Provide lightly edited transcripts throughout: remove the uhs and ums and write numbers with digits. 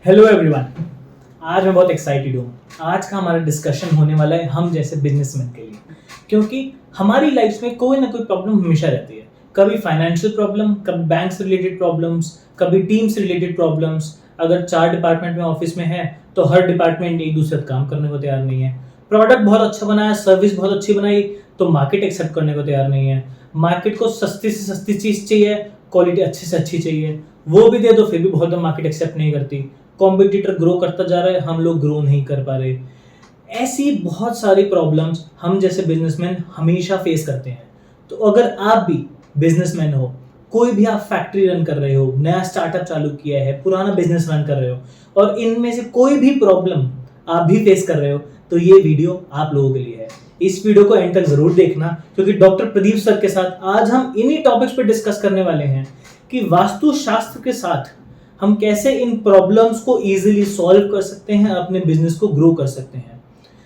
Hello everyone. आज मैं बहुत एक्साइटेड हूँ। आज का हमारा डिस्कशन होने वाला है हम जैसे बिजनेसमैन के लिए, क्योंकि हमारी लाइफ में कोई ना कोई प्रॉब्लम हमेशा रहती है। कभी फाइनेंशियल प्रॉब्लम, कभी बैंक से रिलेटेड प्रॉब्लम्स, कभी टीम से रिलेटेड प्रॉब्लम्स। अगर 4 डिपार्टमेंट में ऑफिस में है तो हर डिपार्टमेंट एक दूसरे से काम करने को तैयार नहीं है। प्रोडक्ट बहुत अच्छा बनाया, सर्विस बहुत अच्छी बनाई तो मार्केट एक्सेप्ट करने को तैयार नहीं है। मार्केट को सस्ती से सस्ती चीज चाहिए, क्वालिटी अच्छी से अच्छी चाहिए, वो भी दे दो फिर भी बहुत मार्केट एक्सेप्ट नहीं करती। कॉम्पिटिटर ग्रो करता जा रहा है, हम लोग ग्रो नहीं कर पा रहे। ऐसी बहुत सारी प्रॉब्लम्स हम जैसे बिजनेसमैन हमेशा फेस करते हैं। तो अगर आप भी बिजनेसमैन हो, कोई भी आप फैक्ट्री रन कर रहे हो, नया स्टार्टअप चालू किया है, पुराना बिजनेस रन कर रहे हो और इनमें से कोई भी प्रॉब्लम आप भी फेस कर रहे हो, तो ये वीडियो आप लोगों के लिए है। इस वीडियो को एंड तक जरूर देखना, क्योंकि डॉक्टर प्रदीप सर के साथ आज हम इन्हीं टॉपिक्स पे डिस्कस करने वाले हैं कि वास्तुशास्त्र के साथ हम कैसे इन प्रॉब्लम्स को इजीली सॉल्व कर सकते हैं, अपने बिजनेस को ग्रो कर सकते हैं।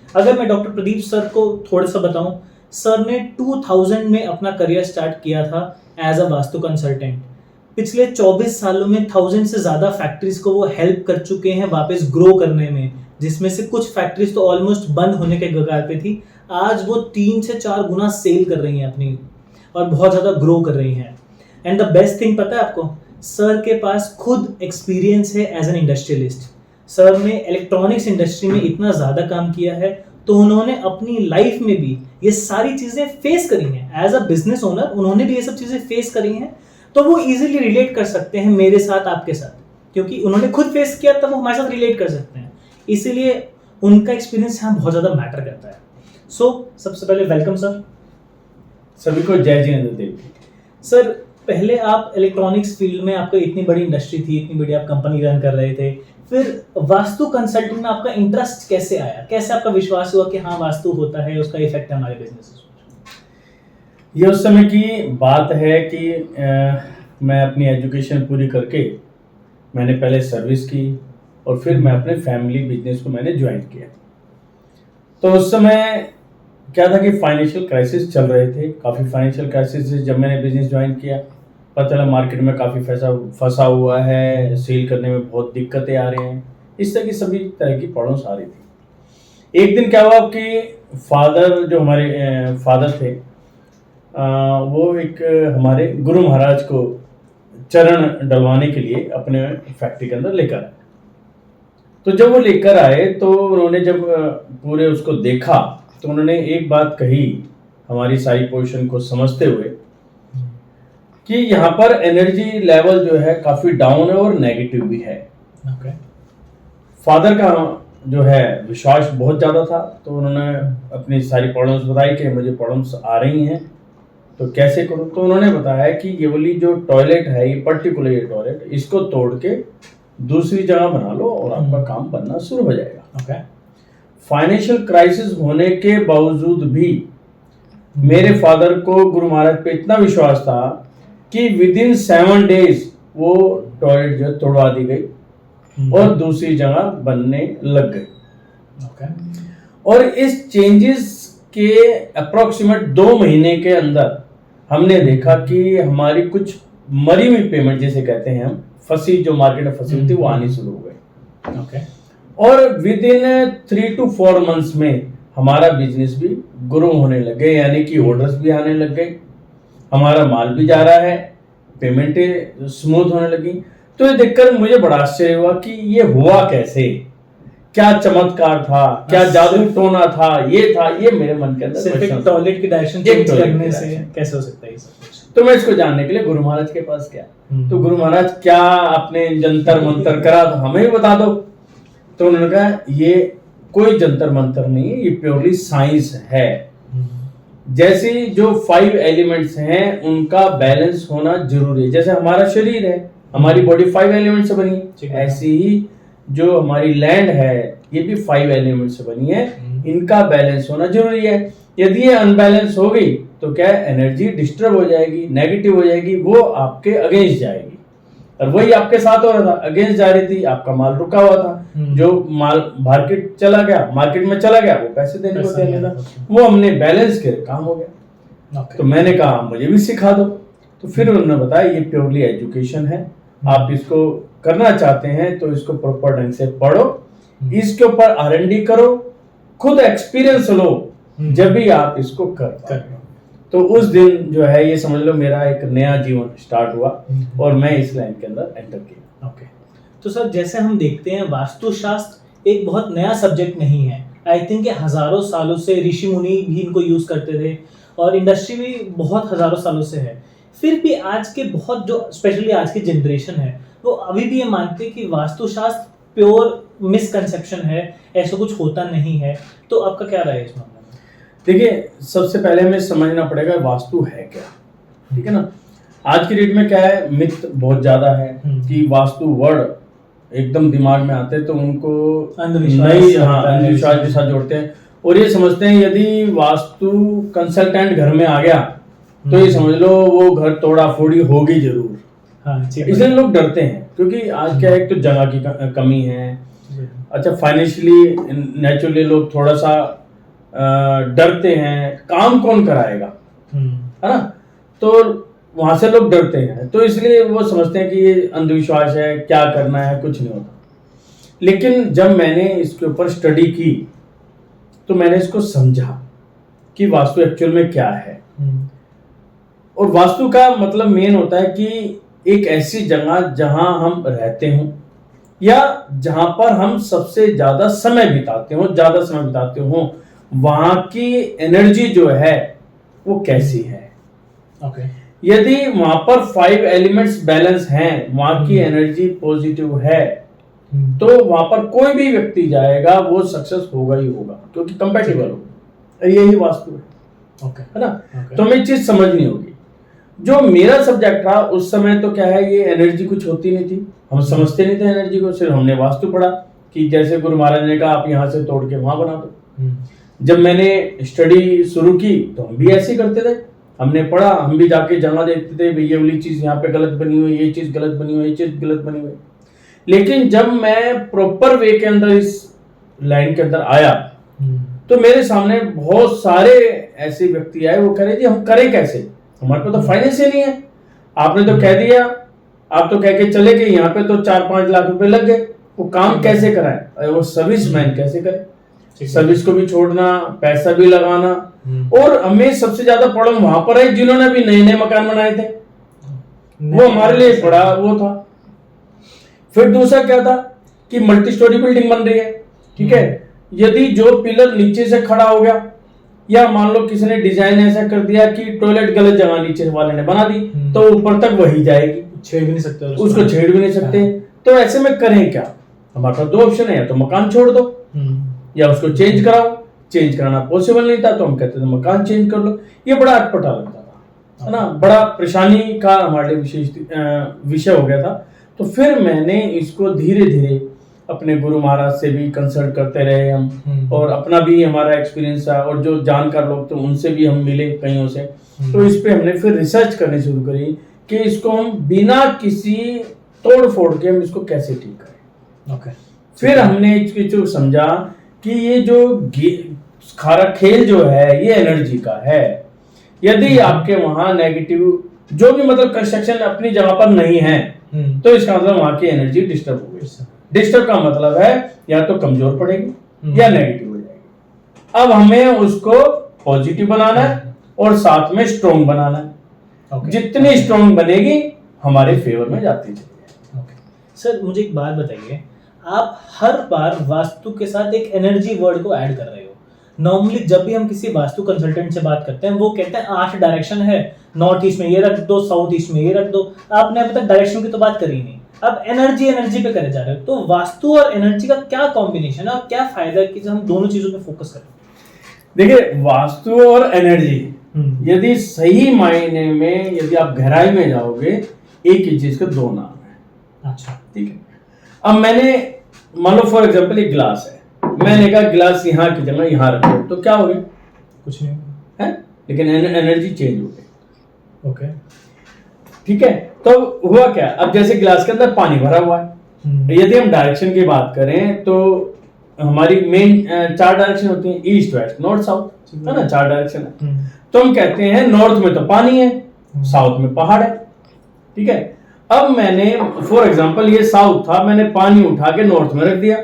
अगर मैं डॉक्टर प्रदीप सर को थोड़ा सा बताऊं, सर ने 2000 में अपना करियर स्टार्ट किया था एज अ वास्तु कंसल्टेंट। पिछले 24 सालों में 1000 से ज्यादा फैक्ट्रीज को वो हेल्प कर चुके हैं वापस ग्रो करने में, जिसमें से कुछ फैक्ट्रीज तो ऑलमोस्ट बंद होने के कगार पे थी। आज वो 3 से 4 गुना सेल कर रही हैं अपनी और बहुत ज्यादा ग्रो कर रही हैं। एंड द बेस्ट थिंग पता है आपको, सर के पास खुद एक्सपीरियंस है एज एन इंडस्ट्रियलिस्ट। सर ने इलेक्ट्रॉनिक्स इंडस्ट्री में इतना ज्यादा काम किया है, तो उन्होंने अपनी लाइफ में भी ये सारी चीजें फेस करी हैं। एज अ बिजनेस ओनर उन्होंने भी ये सब चीजें फेस करी हैं, तो वो इजीली रिलेट कर सकते हैं मेरे साथ, आपके साथ, क्योंकि उन्होंने खुद फेस किया तब वो हमारे साथ रिलेट कर सकते हैं। इसीलिए उनका एक्सपीरियंस यहाँ बहुत ज्यादा मैटर करता है। सबसे पहले वेलकम सर। सभी को जय जिनेंद्र देव। सर, पहले आप इलेक्ट्रॉनिक्स फील्ड में, आपका इतनी बड़ी इंडस्ट्री थी, इतनी बड़ी आप कंपनी रन कर रहे थे, फिर वास्तु कंसल्टिंग में आपका इंटरेस्ट कैसे आया? कैसे आपका विश्वास हुआ कि हाँ वास्तु होता है, उसका इफेक्ट है हमारे बिजनेस पर? ये उस समय की बात है कि मैं अपनी एजुकेशन पूरी करके मैंने पहले सर्विस की और फिर मैं अपने फैमिली बिजनेस को मैंने ज्वाइन किया। तो उस समय क्या था कि फाइनेंशियल क्राइसिस चल रहे थे, काफ़ी फाइनेंशियल क्राइसिस से जब मैंने बिजनेस ज्वाइन किया, पता चला मार्केट में काफ़ी पैसा फंसा हुआ है, सेल करने में बहुत दिक्कतें आ रही हैं, इस तरह की सभी तरह की प्रॉब्लम्स आ रही थी। एक दिन क्या हुआ कि फादर, जो हमारे फादर थे, वो एक हमारे गुरु महाराज को चरण डलवाने के लिए अपने फैक्ट्री के अंदर लेकर आए। तो जब वो लेकर आए तो उन्होंने जब पूरे उसको देखा तो उन्होंने एक बात कही, हमारी सारी पोजीशन को समझते हुए, कि यहाँ पर एनर्जी लेवल जो है काफी डाउन है और नेगेटिव भी है। फादर का जो है विश्वास बहुत ज्यादा था, तो उन्होंने अपनी सारी प्रॉब्लम्स बताई कि मुझे प्रॉब्लम्स आ रही हैं तो कैसे करूं। तो उन्होंने बताया कि ये वाली जो टॉयलेट है, ये पर्टिकुलर ये टॉयलेट, इसको तोड़ के दूसरी जगह बना लो और आपका काम बनना शुरू हो जाएगा। फाइनेंशियल क्राइसिस होने के बावजूद भी मेरे फादर को गुरु महाराज पे इतना विश्वास था कि विद इन 7 days वो टॉयलेट जो तोड़वा दी गई और दूसरी जगह बनने लग गई। और इस चेंजेस के अप्रोक्सीमेट 2 महीने के अंदर हमने देखा कि हमारी कुछ मरी हुई पेमेंट, जैसे कहते हैं हम, फंसी, जो मार्केट में फंसी हुई थी, वो आनी शुरू हो गई। और विद इन 3 to 4 months में हमारा बिजनेस भी ग्रो होने लगे, यानी कि ऑर्डर्स भी आने लग गए, हमारा माल भी जा रहा है, पेमेंटें स्मूथ होने लगी। तो ये देखकर मुझे बड़ा आश्चर्य हुआ कि ये हुआ कैसे, क्या चमत्कार था, क्या जादू टोना था, ये मेरे मन के अंदर सिर्फ टॉयलेट की डायरेक्शन चेंज करने से कैसे हो सकता है ये सब कुछ? तो मैं इसको जानने के लिए गुरु महाराज के पास गया। तो गुरु महाराज क्या आपने जंतर मंतर करा, तो हमें भी बता दो। तो उन्होंने कहा ये कोई जंतर मंतर नहीं है, ये प्योरली साइंस है। जैसे जो 5 एलिमेंट्स हैं उनका बैलेंस होना जरूरी है। जैसे हमारा शरीर है, हमारी बॉडी 5 एलिमेंट्स से बनी है, ऐसे ही जो हमारी लैंड है ये भी 5 एलिमेंट्स से बनी है, इनका बैलेंस होना जरूरी है। यदि ये अनबैलेंस हो गई तो क्या एनर्जी डिस्टर्ब हो जाएगी, नेगेटिव हो जाएगी, वो आपके अगेंस्ट जाएगी। और वही आपके साथ हो रहा था, अगेंस्ट जा रही थी, आपका माल रुका हुआ था। जो माल मार्केट में चला गया, वो पैसे देने को तैयार था, वो हमने बैलेंस किया, काम हो गया। तो मैंने कहा मुझे भी सिखा दो। तो फिर उन्होंने बताया ये प्योरली एजुकेशन है, आप इसको करना चाहते हैं तो इसको प्रॉपर ढंग से पढ़ो, इसके ऊपर R&D करो, खुद एक्सपीरियंस लो, जब भी आप इसको कर तो उस दिन जो है ये समझ लो मेरा एक नया जीवन स्टार्ट हुआ और मैं इस लाइन के अंदर एंटर किया। ओके, तो सर जैसे हम देखते हैं वास्तुशास्त्र एक बहुत नया सब्जेक्ट नहीं है। आई थिंक हजारों सालों से ऋषि मुनि भी इनको यूज करते थे और इंडस्ट्री भी बहुत हजारों सालों से है। फिर भी आज के बहुत जो स्पेशली आज की जनरेशन है वो अभी भी ये मानते हैं कि वास्तुशास्त्र प्योर मिसकंसेप्शन है, ऐसा कुछ होता नहीं है। तो आपका क्या राय है इस मामले में? देखिए, सबसे पहले हमें समझना पड़ेगा वास्तु है क्या, ठीक है ना। आज की डेट में क्या है, मिथ बहुत ज्यादा है कि वास्तु वर्ड एकदम दिमाग में आते हैं तो उनको अंधविश्वास के साथ जोड़ते हैं और ये समझते हैं यदि वास्तु कंसल्टेंट घर में आ गया तो ये समझ लो वो घर तोड़ा फोड़ी होगी जरूर। इसलिए लोग डरते हैं क्योंकि आज क्या है, एक तो जगह की कमी है, अच्छा फाइनेंशियली नेचुरली लोग थोड़ा सा डरते हैं, काम कौन कराएगा, है ना, तो वहां से लोग डरते हैं, तो इसलिए वो समझते हैं कि ये अंधविश्वास है, क्या करना है, कुछ नहीं होता। लेकिन जब मैंने इसके ऊपर स्टडी की तो मैंने इसको समझा कि वास्तु एक्चुअल में क्या है। और वास्तु का मतलब मेन होता है कि एक ऐसी जगह जहां हम रहते हों या जहां पर हम सबसे ज्यादा समय बिताते हो वहां की एनर्जी जो है वो कैसी है। यदि वहां पर 5 एलिमेंट्स बैलेंस हैं, वहां की एनर्जी पॉजिटिव है, तो वहां पर कोई भी व्यक्ति जाएगा वो सक्सेस होगा ही होगा क्योंकि कंपैटिबल होगा। यही वास्तु है, है ना। तो हमें चीज समझनी होगी। जो मेरा सब्जेक्ट था उस समय तो क्या है, ये एनर्जी कुछ होती नहीं थी, हम समझते नहीं थे एनर्जी को, सिर्फ हमने वास्तु पढ़ा कि जैसे गुरु महाराज ने कहा आप यहाँ से तोड़ के वहां बना दो। जब मैंने स्टडी शुरू की तो हम भी ऐसे ही करते थे, हमने पढ़ा, हम भी जाके जगह देखते थे भाई ये वाली चीज यहाँ पे गलत बनी हुई, ये चीज गलत बनी हुई, ये चीज गलत बनी हुई। लेकिन जब मैं प्रॉपर वे के अंदर इस लाइन के अंदर आया तो मेरे सामने बहुत सारे ऐसे व्यक्ति आए, वो कह रहे जी हम करें कैसे, हमारे पास तो फाइनेंस ही नहीं है, आपने तो कह दिया, आप तो कह के चले गए, यहाँ पे तो 4-5 लाख रुपए लग गए, वो काम कैसे कराए, वो सर्विस मैन कैसे करे, सर्विस को भी छोड़ना, पैसा भी लगाना। और हमें सबसे ज्यादा प्रॉब्लम वहां पर है जिन्होंने भी नए नए मकान बनाए थे, वो हमारे लिए बड़ा वो था। फिर दूसरा क्या था कि मल्टी स्टोरी बिल्डिंग बन रही है, ठीक है, यदि जो पिलर नीचे से खड़ा हो गया या मान लो किसी ने डिजाइन ऐसा कर दिया कि टॉयलेट गलत जगह नीचे वाले ने बना दी तो ऊपर तक वही जाएगी, छेड़ भी नहीं सकते, उसको छेड़ भी नहीं सकते। तो ऐसे में करें क्या, हमारे पास 2 ऑप्शन है, या तो मकान छोड़ दो या उसको चेंज कराओ। चेंज कराना पॉसिबल नहीं था तो हम कहते थे मकान चेंज कर लो। ये बड़ा अटपटा लगता था, है ना, बड़ा परेशानी का हमारे लिए विशेष विषय हो गया था। तो फिर मैंने इसको धीरे धीरे अपने गुरु महाराज से भी कंसल्ट करते रहे हम, और अपना भी हमारा एक्सपीरियंस था, और जो जानकार लोग थे उनसे भी हम मिले कईयों से। तो इस पे हमने फिर रिसर्च करनी शुरू करी कि इसको हम बिना किसी तोड़ फोड़ के हम इसको कैसे ठीक करें। फिर हमने इसको समझा कि ये जो खारा खेल जो है ये एनर्जी का है। यदि आपके वहां नेगेटिव जो भी मतलब कंस्ट्रक्शन अपनी जगह पर नहीं है तो इसका मतलब वहां की एनर्जी डिस्टर्ब हो गई। डिस्टर्ब का मतलब है या तो कमजोर पड़ेगी या नेगेटिव हो जाएगी। अब हमें उसको पॉजिटिव बनाना है और साथ में स्ट्रॉन्ग बनाना है। जितनी स्ट्रॉन्ग बनेगी हमारे फेवर में जाती है। सर मुझे एक बात बताइए, आप हर बार वास्तु के साथ एक एनर्जी वर्ड को ऐड कर रहे हो। नॉर्मली जब भी हम किसी वास्तु कंसल्टेंट से बात करते हैं वो कहते हैं 8 डायरेक्शन है, नॉर्थ ईस्ट में ये रख दो, साउथ ईस्ट में ये रख दो। आपने अभी तक डायरेक्शन की तो बात करी नहीं, अब एनर्जी पे करे जा रहे हो। तो वास्तु और एनर्जी का क्या कॉम्बिनेशन है और क्या फायदा है कि हम दोनों चीजों पे फोकस करें? देखिए, वास्तु और एनर्जी यदि सही मायने में यदि आप गहराई में जाओगे एक ही चीज के 2 नाम है। अच्छा, ठीक है। अब मैंने मान लो फॉर एग्जांपल एक गिलास है, मैंने कहा गिलास यहाँ की जगह यहाँ रखो, तो क्या हो गया, कुछ नहीं है, लेकिन एनर्जी चेंज हो गई। ओके, ठीक है। तो हुआ क्या, अब जैसे गिलास के अंदर पानी भरा हुआ है, यदि हम डायरेक्शन की बात करें तो हमारी मेन 4 डायरेक्शन होती हैं, ईस्ट वेस्ट नॉर्थ साउथ, है ना, 4 डायरेक्शन है। तो हम कहते हैं नॉर्थ में तो पानी है, साउथ में पहाड़ है, ठीक है। अब मैंने फॉर एग्जांपल ये साउथ था, मैंने पानी उठा के नॉर्थ में रख दिया,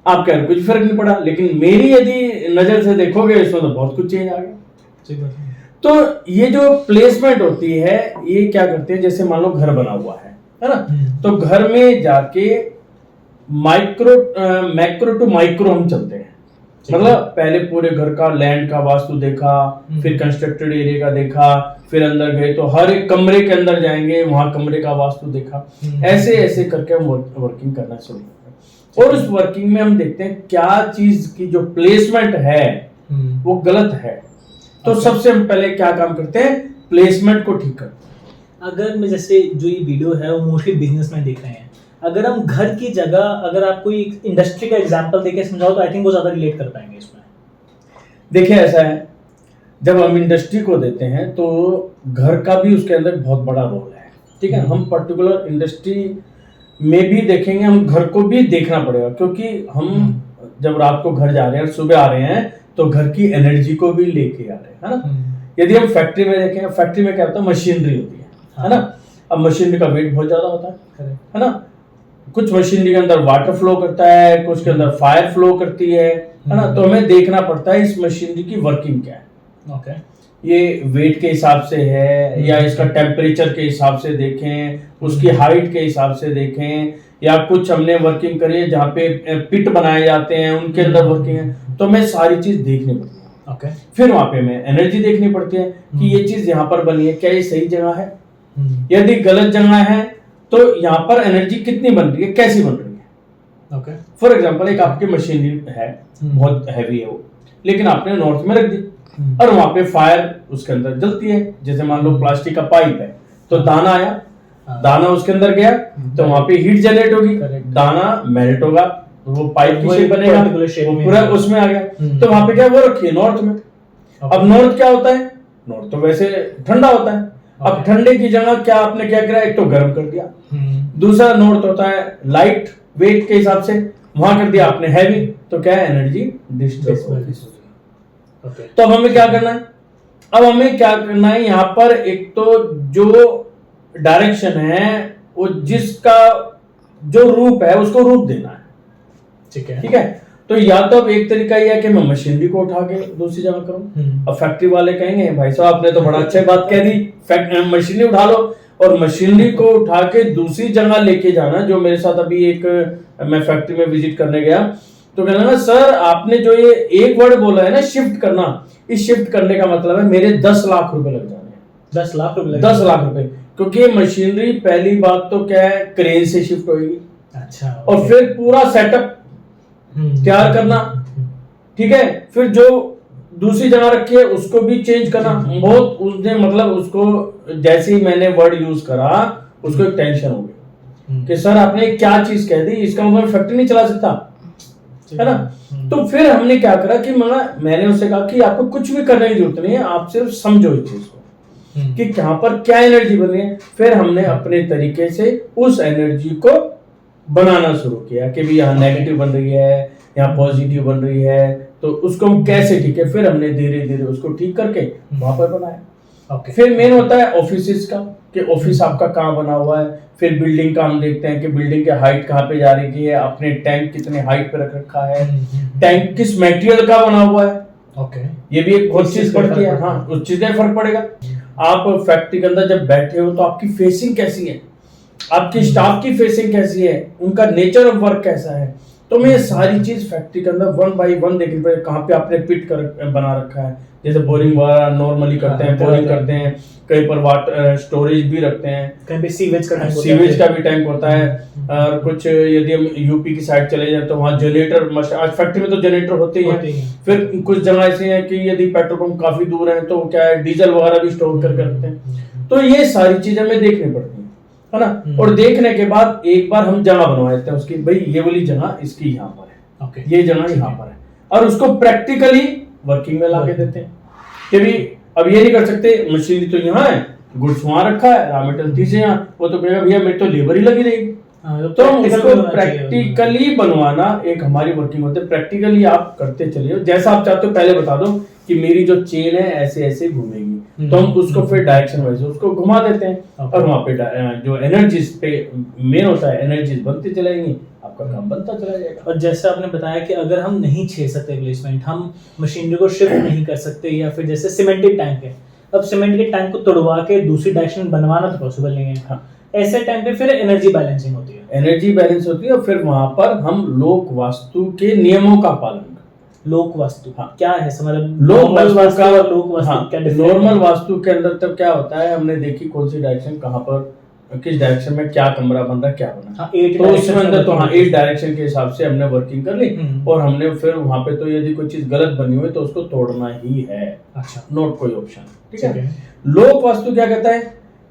आप कह रहे कुछ फर्क नहीं पड़ा, लेकिन मेरी यदि नजर से देखोगे इसमें तो बहुत कुछ चेंज आ गया। तो ये जो प्लेसमेंट होती है ये क्या करते हैं, जैसे मान लो घर बना हुआ है ना, तो घर में जाके मैक्रो टू माइक्रो हम चलते हैं। मतलब पहले पूरे घर का लैंड का वास्तु देखा, फिर कंस्ट्रक्टेड एरिया का देखा, फिर अंदर गए तो हर एक कमरे के अंदर जाएंगे, वहां कमरे का वास्तु देखा, ऐसे ऐसे करके हम वर्किंग करना शुरू करते हैं। और उस वर्किंग में हम देखते हैं क्या चीज की जो प्लेसमेंट है वो गलत है, तो सबसे हम पहले क्या काम करते हैं, प्लेसमेंट को ठीक करते हैं। अगर मैं जैसे जो ये वीडियो है वो मोस्टली बिजनेसमैन देख रहे हैं, अगर हम घर की जगह अगर आप कोई इंडस्ट्री का एग्जांपल देके समझाओ तो आई थिंक वो ज्यादा रिलेट कर पाएंगे इसमें। देखिए ऐसा है, जब हम इंडस्ट्री को देते हैं तो घर का भी उसके अंदर बहुत बड़ा रोल है, ठीक है। हम पर्टिकुलर इंडस्ट्री में भी देखेंगे, हम घर को भी देखना पड़ेगा, क्योंकि हम जब रात को घर जा रहे हैं, सुबह आ रहे हैं, तो घर की एनर्जी को भी लेके आ रहे हैं, है ना। यदि हम फैक्ट्री में देखें, फैक्ट्री में क्या होता है, मशीनरी होती है ना। अब मशीनरी का वेट बहुत ज्यादा होता है ना। कुछ मशीनरी के अंदर वाटर फ्लो करता है, कुछ के अंदर फायर फ्लो करती है ना। तो हमें देखना पड़ता है इस मशीनरी की वर्किंग क्या है। ओके, ये वेट के हिसाब से है या इसका टेम्परेचर के हिसाब से देखें, उसकी हाइट के हिसाब से देखें, या कुछ हमने वर्किंग करी है जहाँ पे पिट बनाए जाते हैं उनके अंदर वर्किंग है, तो हमें सारी चीज देखनी पड़ती है। ओके, फिर वहां पे हमें एनर्जी देखनी पड़ती है कि ये चीज यहाँ पर बनी है, क्या ये सही जगह है। यदि गलत जगह है तो यहाँ पर एनर्जी कितनी बन रही है, कैसी बन रही है। ओके, फॉर एग्जाम्पल एक आपकी मशीनरी है, बहुत हैवी है वो, लेकिन आपने नॉर्थ में रख दी और वहां पे फायर उसके अंदर जलती है। जैसे मान लो प्लास्टिक का पाइप है, तो दाना आया, दाना उसके अंदर गया, तो वहां पे हीट जनरेट होगी, दाना मेल्ट होगा, वो पाइप की शेप बनेगा, वो पूरा उसमें आ गया। तो वहां पे क्या वो रखी है नॉर्थ में। अब नॉर्थ क्या होता है, नॉर्थ तो वैसे ठंडा होता है। अब ठंडे की जगह क्या आपने क्या करा, एक तो गर्म कर दिया, दूसरा नॉर्थ होता है लाइट वेट के हिसाब से, वहां कर दिया आपने हैवी, तो क्या है, एनर्जी डिस्ट्रीब्यूट। तो अब हमें क्या करना है, अब हमें क्या करना है, यहाँ पर एक तो जो डायरेक्शन है वो जिसका जो रूप है उसको रूप देना है, ठीक है। तो या तो अब एक तरीका यह है कि मैं मशीनरी को उठा के दूसरी जगह करूं। अब फैक्ट्री वाले कहेंगे भाई साहब आपने तो बड़ा अच्छा बात कह दी, मशीनरी उठा लो, और मशीनरी को उठा के दूसरी जगह लेके जाना। जो मेरे साथ अभी एक मैं फैक्ट्री में विजिट करने गया, तो कहना ना सर आपने जो ये एक वर्ड बोला है ना शिफ्ट करना, इस शिफ्ट करने का मतलब है मेरे 10 लाख रुपए लग जाने हैं। 10 लाख रुपए, 10 लाख रुपए, क्योंकि मशीनरी पहली बात तो क्या है, क्रेन से शिफ्ट होगी, अच्छा, और फिर पूरा सेटअप तैयार करना, ठीक है। फिर जो दूसरी जगह रखी है उसको भी चेंज करना, बहुत उसने मतलब उसको जैसे ही मैंने वर्ड यूज करा उसको एक टेंशन हो गई कि सर आपने क्या चीज कह दी, इसका मतलब फैक्ट्री नहीं चला सकता, है ना। तो फिर हमने क्या करा कि मैंने उससे कहा कि आपको कुछ भी करने की जरूरत नहीं है, आप सिर्फ समझो इस चीज को कि यहाँ पर क्या एनर्जी बन रही है। फिर हमने अपने तरीके से उस एनर्जी को बनाना शुरू किया कि भी यहाँ नेगेटिव बन रही है, यहाँ पॉजिटिव बन रही है, तो उसको हम कैसे ठीक है, फिर हमने धीरे धीरे उसको ठीक करके वहां पर बनाया। फिर मेन होता है ऑफिस का, कि ऑफिस आपका कहाँ बना हुआ है। फिर बिल्डिंग का हम देखते हैं कि बिल्डिंग की हाइट कहाँ पे जा रही है, आपने टैंक कितने हाइट पे रख रखा है, टैंक किस मटेरियल का बना हुआ है, ओके, ये भी एक बहुत चीज पड़ती है। हाँ, उस चीज का फर्क पड़ेगा। आप फैक्ट्री के अंदर जब बैठे हो तो आपकी फेसिंग कैसी है, आपकी स्टाफ की फेसिंग कैसी है, उनका नेचर ऑफ वर्क कैसा है। तो मैं ये सारी चीज फैक्ट्री के अंदर 1 बाय 1 देखनी पड़ेगी। कहाँ पे आपने पिट कर बना रखा है, जैसे बोरिंग वाला नॉर्मली करते हैं, बोरिंग करते हैं, कहीं पर वाटर स्टोरेज भी रखते हैं, कहीं पे सीवेज का भी टैंक होता है। और कुछ यदि हम यूपी की साइड चले जाए तो वहाँ जनरेटर, आज फैक्ट्री में तो जनरेटर होते ही हैं। फिर कुछ जगह ऐसे हैं कि यदि पेट्रोल पंप काफी दूर है तो क्या है, डीजल वगैरह भी स्टोर करके रखते हैं। तो ये सारी चीजें हमें देखनी पड़ती है ना। और देखने के बाद एक बार हम जगह बनवा देते हैं उसकी, भाई ये वाली जगह इसकी यहाँ पर है, ये जगह यहाँ पर है, और उसको प्रैक्टिकली वर्किंग में लाके देते हैं कि भी अब ये नहीं कर सकते मशीनरी तो यहाँ है, गुड्स वहां रखा है, रॉ मटेरियल चीजें यहाँ, वो तो कहेगा भैया मेरी तो लेबर ही लगी रहेगी। तो उसको प्रैक्टिकली बनवाना एक हमारी वर्किंग होती है। प्रैक्टिकली आप करते चलिए, जैसा आप चाहते हो। पहले बता दो कि मेरी जो चेन है ऐसे ऐसे घूमेगी, तो हम उसको फिर डायरेक्शन वाइज उसको घुमा देते हैं Okay. और वहाँ पे जो एनर्जीज पे मेन होता है एनर्जीज बनती चलाएंगी, आपका काम बनता चला जाएगा। और जैसे आपने बताया कि अगर हम नहीं छे सकते प्लेसमेंट, हम मशीनरी को शिफ्ट नहीं कर सकते, या फिर जैसे सीमेंटेड टैंक है, अब सीमेंट के टैंक को तोड़वा के दूसरी डायरेक्शन बनवाना तो पॉसिबल नहीं है। हाँ। ऐसे टाइम पे फिर एनर्जी बैलेंसिंग होती है। एनर्जी बैलेंस होती है और फिर वहां पर हम लोक वास्तु के नियमों का पालन करते हैं। लोक वास्तु हाँ। क्या है, मतलब लोक नॉर्मल वास्तु का और लोक वास्तु क्या difference नॉर्मल है? वास्तु के अंदर तब क्या होता है, हमने देखी कौन सी डायरेक्शन कहाँ पर किस डायरेक्शन में क्या कमरा बन रहा है क्या बना है। हाँ, 8 तो directions उसमें अंदर तो में हाँ working 8 डायरेक्शन के हिसाब से हमने वर्किंग कर ली और हमने फिर वहां पे तो यदि कोई चीज गलत बनी हुई तो उसको तोड़ना ही है, अच्छा, नोट कोई ऑप्शन। ठीक ठीक है। है। लोक वास्तु क्या कहता है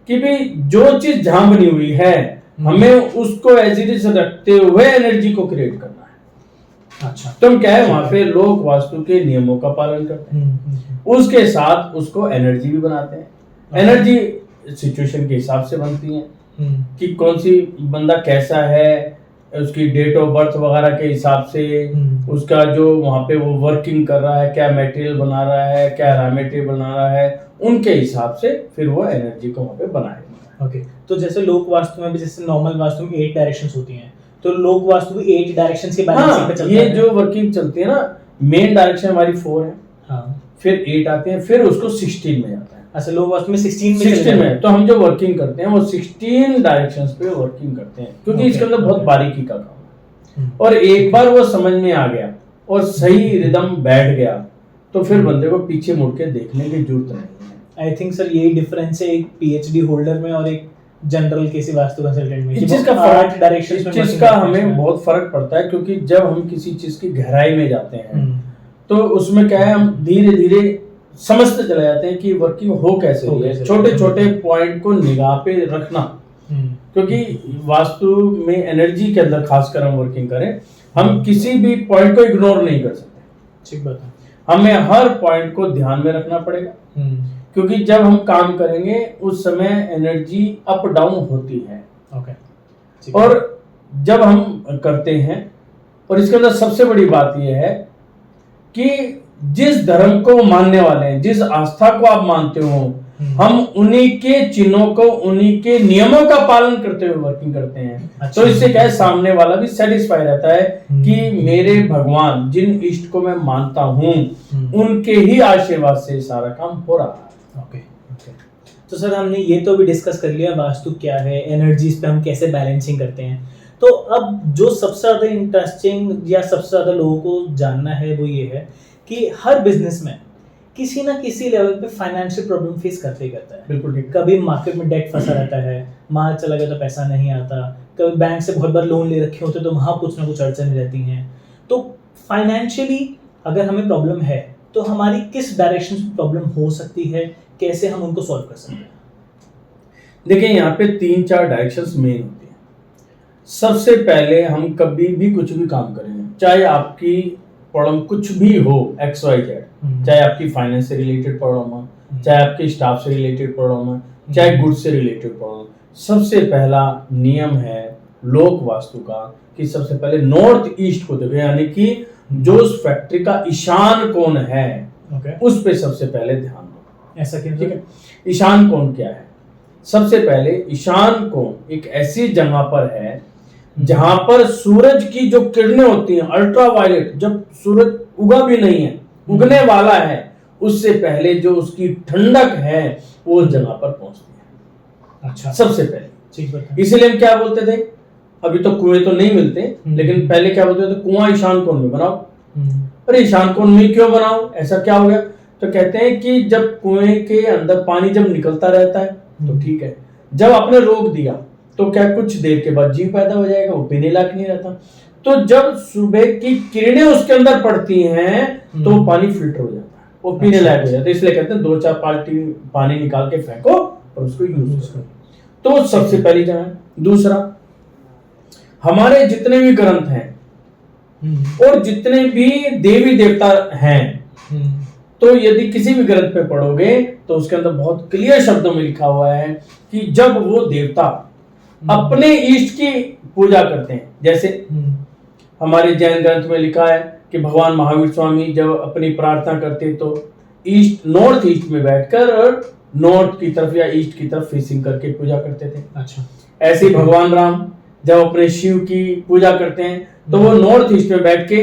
कि भाई जो चीज जहां बनी हुई है हमें उसको एज इट इज रखते हुए एनर्जी को क्रिएट करना है। अच्छा, तो हम क्या है वहां पे लोक वास्तु के नियमों का पालन करते हैं, उसके साथ उसको एनर्जी भी बनाते हैं। एनर्जी सिचुएशन के हिसाब से बनती है कि कौन सी बंदा कैसा है, उसकी डेट ऑफ बर्थ वगैरह के हिसाब से उसका जो वहाँ पे वो वर्किंग कर रहा है, क्या मटेरियल बना रहा है, क्या रॉ मटेरियल बना रहा है, उनके हिसाब से फिर वो एनर्जी को वहाँ पे बनाएगा। ओके। तो जैसे लोक वास्तु में भी जैसे नॉर्मल वास्तु में 8 डायरेक्शंस होती हैं, तो लोक वास्तु भी 8 डायरेक्शंस के बैलेंसिंग पे हाँ, चलता ये है। जो वर्किंग चलती है ना, मेन डायरेक्शन हमारी 4 है, हाँ, फिर 8 आते हैं, फिर उसको 16 में जाता है। अच्छा, लोक वास्तु में 16 में 16 में तो हम जो वर्किंग करते हैं वो 16 डायरेक्शंस पे वर्किंग करते हैं, क्योंकि इसके अंदर बहुत बारीकी का काम है। और एक बार वो समझ में आ गया और सही रिदम बैठ गया तो फिर बंदे को पीछे मुड़ के देखने की जरूरत नहीं है। आई थिंक सर यही डिफरेंस है एक पीएचडी होल्डर में और एक जनरल किसी वास्तु कंसल्टेंट में। इस चीज का फर्क डायरेक्शन इस चीज का हमें बहुत फर्क पड़ता है, क्योंकि जब हम किसी चीज की गहराई में जाते हैं तो उसमें क्या है, हम धीरे धीरे समझते चले जाते हैं कि वर्किंग हो कैसे रही है। छोटे छोटे पॉइंट को निगाह पे रखना, क्योंकि वास्तु में एनर्जी के अंदर खासकर हम वर्किंग करें, हम किसी भी पॉइंट को इग्नोर नहीं कर सकते। ठीक बात है। हमें हर पॉइंट को ध्यान में रखना पड़ेगा, क्योंकि जब हम काम करेंगे उस समय एनर्जी अप डाउन होती है। ओके। और जब हम करते हैं, और इसके अंदर सबसे बड़ी बात यह है कि जिस धर्म को मानने वाले हैं, जिस आस्था को आप मानते हो, हम उन्हीं के चिन्हों को, उन्हीं के नियमों का पालन करते हुए वर्किंग करते हैं। अच्छा। तो इससे क्या है, सामने वाला भी सेटिस्फाई रहता है कि मेरे भगवान जिन इष्ट को मैं मानता हूँ उनके ही आशीर्वाद से सारा काम हो रहा है। ओके। तो सर हमने ये तो भी डिस्कस कर लिया वास्तु क्या है, एनर्जीज पे हम कैसे बैलेंसिंग करते हैं। तो अब जो सबसे ज्यादा इंटरेस्टिंग या सबसे ज्यादा लोगों को जानना है वो ये है कि हर बिजनेस में किसी ना किसी लेवल पे फाइनेंशियल प्रॉब्लम फेस करते ही करता है। बिल्कुल ठीक। कभी मार्केट में डेट फंसा रहता है, माल चला गया तो पैसा नहीं आता, कभी बैंक से बहुत बार लोन ले रखे होते तो वहाँ कुछ ना कुछ अड़चन रहती हैं। तो फाइनेंशियली अगर हमें प्रॉब्लम है तो हमारी किस डायरेक्शन में प्रॉब्लम हो सकती है, कैसे हम उनको सॉल्व कर सकते हैं? देखिए यहाँ पे 3-4 डायरेक्शंस मेन होती हैं। सबसे पहले हम कभी भी कुछ भी काम करें, चाहे आपकी प्रॉब्लम कुछ भी हो XYZ, चाहे आपकी फाइनेंस से रिलेटेड प्रॉब्लम हो, चाहे आपके स्टाफ से रिलेटेड प्रॉब्लम हो, चाहे गुड से रिलेटेड प्रॉब्लम, सबसे पहला नियम है लोक वास्तु का कि सबसे पहले नॉर्थ ईस्ट को देखो, यानी कि जो उस फैक्ट्री का ईशान कोण है उस पे सबसे पहले ध्यान दो। ऐसा क्यों? ठीक है। ईशान कोण क्या है? सबसे पहले ईशान कोण एक ऐसी जगह पर है जहां पर सूरज की जो किरणें होती हैं अल्ट्रावायलेट, जब सूरज उगा भी नहीं है, उगने वाला है, उससे पहले जो उसकी ठंडक है वो उस जगह पर पहुंचती है। अच्छा, सबसे पहले। ठीक बात है। इसीलिए हम क्या बोलते थे, अभी तो कुएं तो नहीं मिलते, लेकिन पहले क्या बोलते थे, कुआं ईशान कोण में बनाओ। अरे ईशान कोण में क्यों बनाओ, ऐसा क्या हो गया? तो कहते हैं कि जब कुएं के अंदर पानी जब निकलता रहता है तो ठीक है, जब आपने रोक दिया तो क्या कुछ देर के बाद जीव पैदा हो जाएगा, वो पीने लायक नहीं रहता। तो जब सुबह की किरणें उसके अंदर पड़ती हैं तो पानी फिल्टर हो जाता है, वो पीने लायक हो जाता है। इसलिए कहते हैं 2-4 बाल्टी पानी निकाल के फेंको और उसको यूज करो। तो सबसे पहली जगह है। दूसरा, हमारे जितने भी ग्रंथ हैं और जितने भी देवी देवता हैं, तो यदि किसी भी ग्रंथ पे पढ़ोगे तो उसके अंदर बहुत क्लियर शब्दों में लिखा हुआ है कि जब वो देवता अपने इष्ट की पूजा करते हैं, जैसे हमारे जैन ग्रंथ में लिखा है कि भगवान महावीर स्वामी जब अपनी प्रार्थना करते तो ईस्ट नॉर्थ ईस्ट में बैठकर नॉर्थ की तरफ या ईस्ट की तरफ फेसिंग करके पूजा करते थे। अच्छा। ऐसे ही भगवान राम जब अपने शिव की पूजा करते हैं तो वो नॉर्थ ईस्ट में बैठ के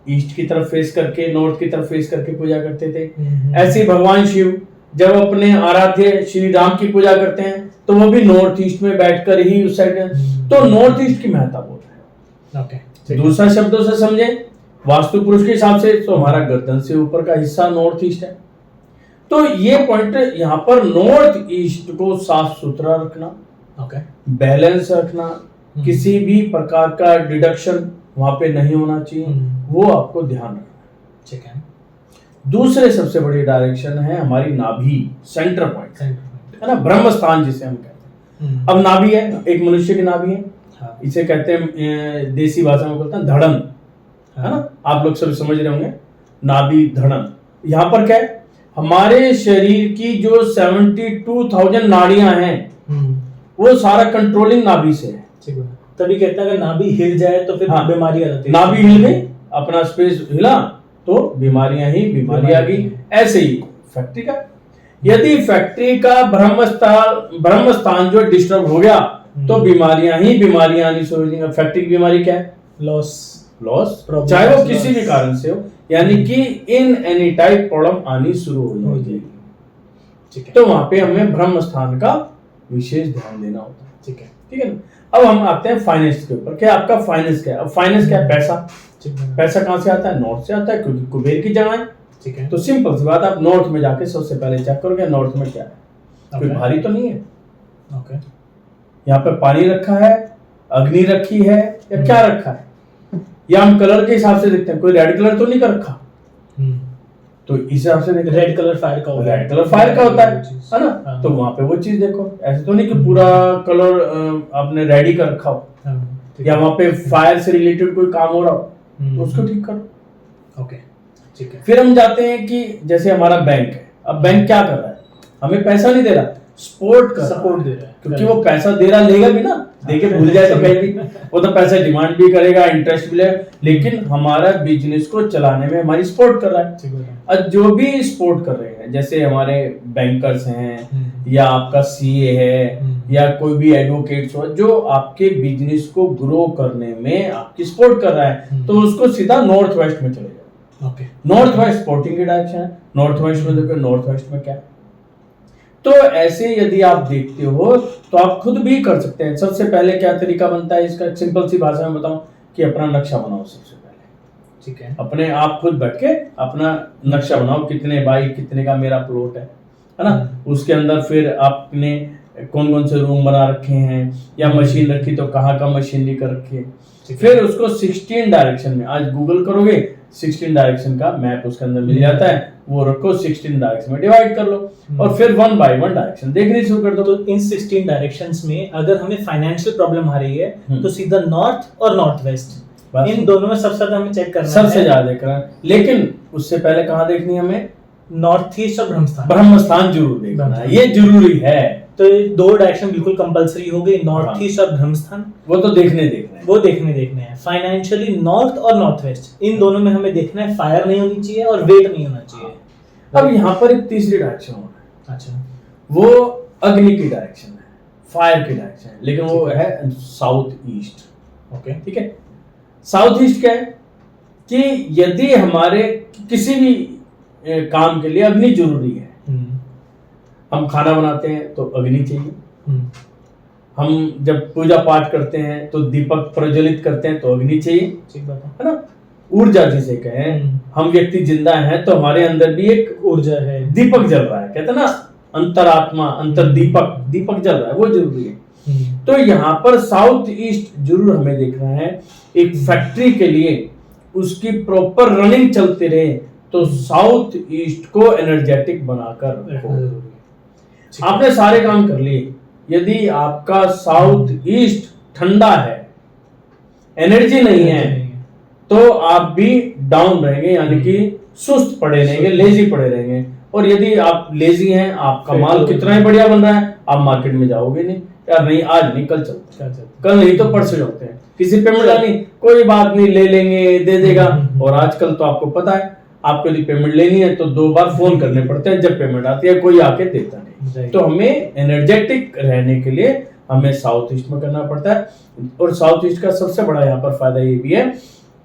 ईस्ट की तरफ फेस करके नॉर्थ की तरफ फेस करके पूजा करते थे। ऐसे ही भगवान शिव जब अपने आराध्य श्री राम की पूजा करते हैं तो वो भी नॉर्थ ईस्ट में बैठकर ही उस साइड, तो नॉर्थ ईस्ट की महत्ता बोल रहे हैं। ओके। दूसरा शब्दों से समझे वास्तु पुरुष के हिसाब से तो हमारा गर्दन से ऊपर का हिस्सा नॉर्थ ईस्ट है। तो ये पॉइंट यहाँ पर नॉर्थ ईस्ट को साफ सुथरा रखना, ओके, बैलेंस रखना, किसी भी प्रकार का डिडक्शन वहां पे नहीं होना चाहिए, वो आपको ध्यान रखना। ठीक है। दूसरे सबसे बड़ी डायरेक्शन है हमारी नाभि, सेंटर पॉइंट है ना, ब्रह्म स्थान जिसे हम कहते हैं। अब नाभि है, एक मनुष्य की नाभि है, हाँ। इसे कहते हैं देसी भाषा में बोलते हैं धड़न, है ना, आप लोग सब समझ रहे होंगे, नाभि धड़न। यहाँ पर क्या है, हमारे शरीर की जो 72,000 नाड़ियां हैं वो सारा कंट्रोलिंग नाभि से है। तभी कहते हैं अगर नाभि हिल जाए तो फिर हाँ, बीमारी आ जाती है। नाभि हिल गई, अपना स्पेस हिला तो बीमारियां ही बीमारी आ गई। ऐसे ही फैक्ट्री का, यदि फैक्ट्री का ब्रह्म स्थान जो डिस्टर्ब हो गया तो बीमारियां ही बीमारियां आनी शुरू हो जाएंगी। फैक्ट्री की बीमारी क्या है? लॉस, चाहे वो किसी भी कारण से हो, यानी कि इन एनी टाइप प्रॉब्लम आनी शुरू हो जाएगी। ठीक है। तो वहां पे हमें ब्रह्म स्थान का विशेष ध्यान देना होता है। ठीक है। ठीक है ना। अब हम आते हैं फाइनेंस के ऊपर। क्या आपका फाइनेंस क्या है? अब फाइनेंस क्या है? पैसा। पैसा कहाँ से आता है? नॉर्थ से आता है, क्योंकि कुबेर की जगह है। ठीक है। तो सिंपल सी बात, आप नॉर्थ में जाके सबसे पहले चेक करोगे नॉर्थ में क्या है। कोई भारी तो नहीं है। ओके। यहाँ पे पानी रखा है, अग्नि रखी है, या क्या रखा है? या हम कलर के हिसाब से देखते हैं, कोई रेड कलर तो नहीं कर रखा। तो इस हिसाब से देखते हैं, रेड कलर फायर का होता है। रेड कलर फायर का होता है ना। हाँ। तो वहां पे वो चीज देखो, ऐसे तो नहीं कि पूरा कलर आपने रेडी कर रखा हो। हाँ। या वहां पे फायर से रिलेटेड कोई काम हो रहा हो तो उसको ठीक करो। ओके। ठीक है। फिर हम जाते हैं कि जैसे हमारा बैंक है। अब बैंक क्या कर रहा है? हमें पैसा नहीं दे रहा, सपोर्ट दे रहा है, क्योंकि वो पैसा दे रहा, लेगा भी ना, देके भूल जाए तो कहीं भी वो तो पैसा डिमांड भी करेगा, इंटरेस्ट भी लेगा, लेकिन हमारा बिजनेस को चलाने में हमारी सपोर्ट कर रहा है। और जो भी सपोर्ट कर रहे हैं, जैसे हमारे बैंकर्स हैं या आपका सीए है या कोई भी एडवोकेट्स हो, जो आपके बिजनेस को ग्रो करने में आपकी सपोर्ट कर रहा है, तो उसको सीधा नॉर्थ वेस्ट में चले जाओ। ओके। नॉर्थ वेस्ट सपोर्टिंग की डायरेक्शन है। नॉर्थ वेस्ट में देखो, नॉर्थ वेस्ट में क्या है। तो ऐसे यदि आप देखते हो तो आप खुद भी कर सकते हैं। सबसे पहले क्या तरीका बनता है इसका, सिंपल सी भाषा में बताऊं, कि अपना नक्शा बनाओ सबसे पहले। ठीक है। अपने आप खुद बैठ के अपना नक्शा बनाओ, कितने बाई कितने का मेरा प्लॉट है ना। उसके अंदर फिर आपने कौन कौन से रूम बना रखे हैं, या मशीन रखी तो कहाँ का मशीनरी कर रखी है। फिर उसको 16 डायरेक्शन में, आज गूगल करोगे 16 डायरेक्शन का मैप उसके अंदर मिल जाता है, वो रखो 16 डायरेक्शन में डिवाइड कर लो, और फिर 1 बाय 1 डायरेक्शन देखनी शुरू कर दो। तो इन 16 डायरेक्शंस में अगर हमें फाइनेंशियल प्रॉब्लम आ रही है तो सीधा नॉर्थ और नॉर्थ वेस्ट, इन दोनों में सबसे ज्यादा हमें चेक करना है, सबसे ज्यादा देखना। लेकिन उससे पहले कहाँ देखनी है हमें? नॉर्थ ईस्ट और ब्रह्म स्थान जरूर देखना है, ये जरूरी है। तो ये 2 डायरेक्शन बिल्कुल कंपलसरी हो गई, नॉर्थ ईस्ट और ब्रह्म स्थान। वो तो देखने हैं। फाइनेंशियली नॉर्थ और नॉर्थ वेस्ट, इन दोनों में हमें देखना है, फायर नहीं होनी चाहिए और वेट नहीं होना चाहिए। अब यहाँ पर एक तीसरी डायरेक्शन हो रहा है। अच्छा। वो अग्नि की डायरेक्शन है, फायर की डायरेक्शन है, लेकिन वो है साउथ ईस्ट। ओके। ठीक है। साउथ ईस्ट क्या है कि यदि हमारे किसी भी काम के लिए अग्नि जरूरी है। हम खाना बनाते हैं तो अग्नि चाहिए, हम जब पूजा पाठ करते हैं तो दीपक प्रज्वलित करते हैं तो अग्नि चाहिए। ठीक बात है ना। ऊर्जा जिसे कहें, हम व्यक्ति जिंदा हैं तो हमारे अंदर भी एक ऊर्जा है, दीपक जल रहा है, कहते हैं ना अंतरात्मा, अंतर दीपक जल रहा है, वो जरूरी है। तो यहाँ पर साउथ ईस्ट जरूर हमें देखना है। एक फैक्ट्री के लिए उसकी प्रॉपर रनिंग चलते रहे तो साउथ ईस्ट को एनर्जेटिक बनाकर रखो। आपने सारे काम कर लिए, यदि आपका साउथ ईस्ट ठंडा है, एनर्जी नहीं है, तो आप भी डाउन रहेंगे, यानी कि सुस्त पड़े रहेंगे, लेजी पड़े रहेंगे। और यदि आप लेजी हैं, आपका माल कितना ही बढ़िया बन रहा है, आप मार्केट में जाओगे नहीं, यार नहीं आज नहीं कल चलते हैं, कल नहीं तो परसों चलते हैं, किसी पे मिला नहीं, कोई बात नहीं, ले लेंगे, दे देगा। और आजकल तो आपको पता है, आपको यदि पेमेंट लेनी है तो 2 बार फोन करने पड़ते हैं, जब पेमेंट आती है कोई आके देता नहीं। तो हमें एनर्जेटिक रहने के लिए हमें साउथ ईस्ट में करना पड़ता है। और साउथ ईस्ट का सबसे बड़ा यहाँ पर फायदा ये भी है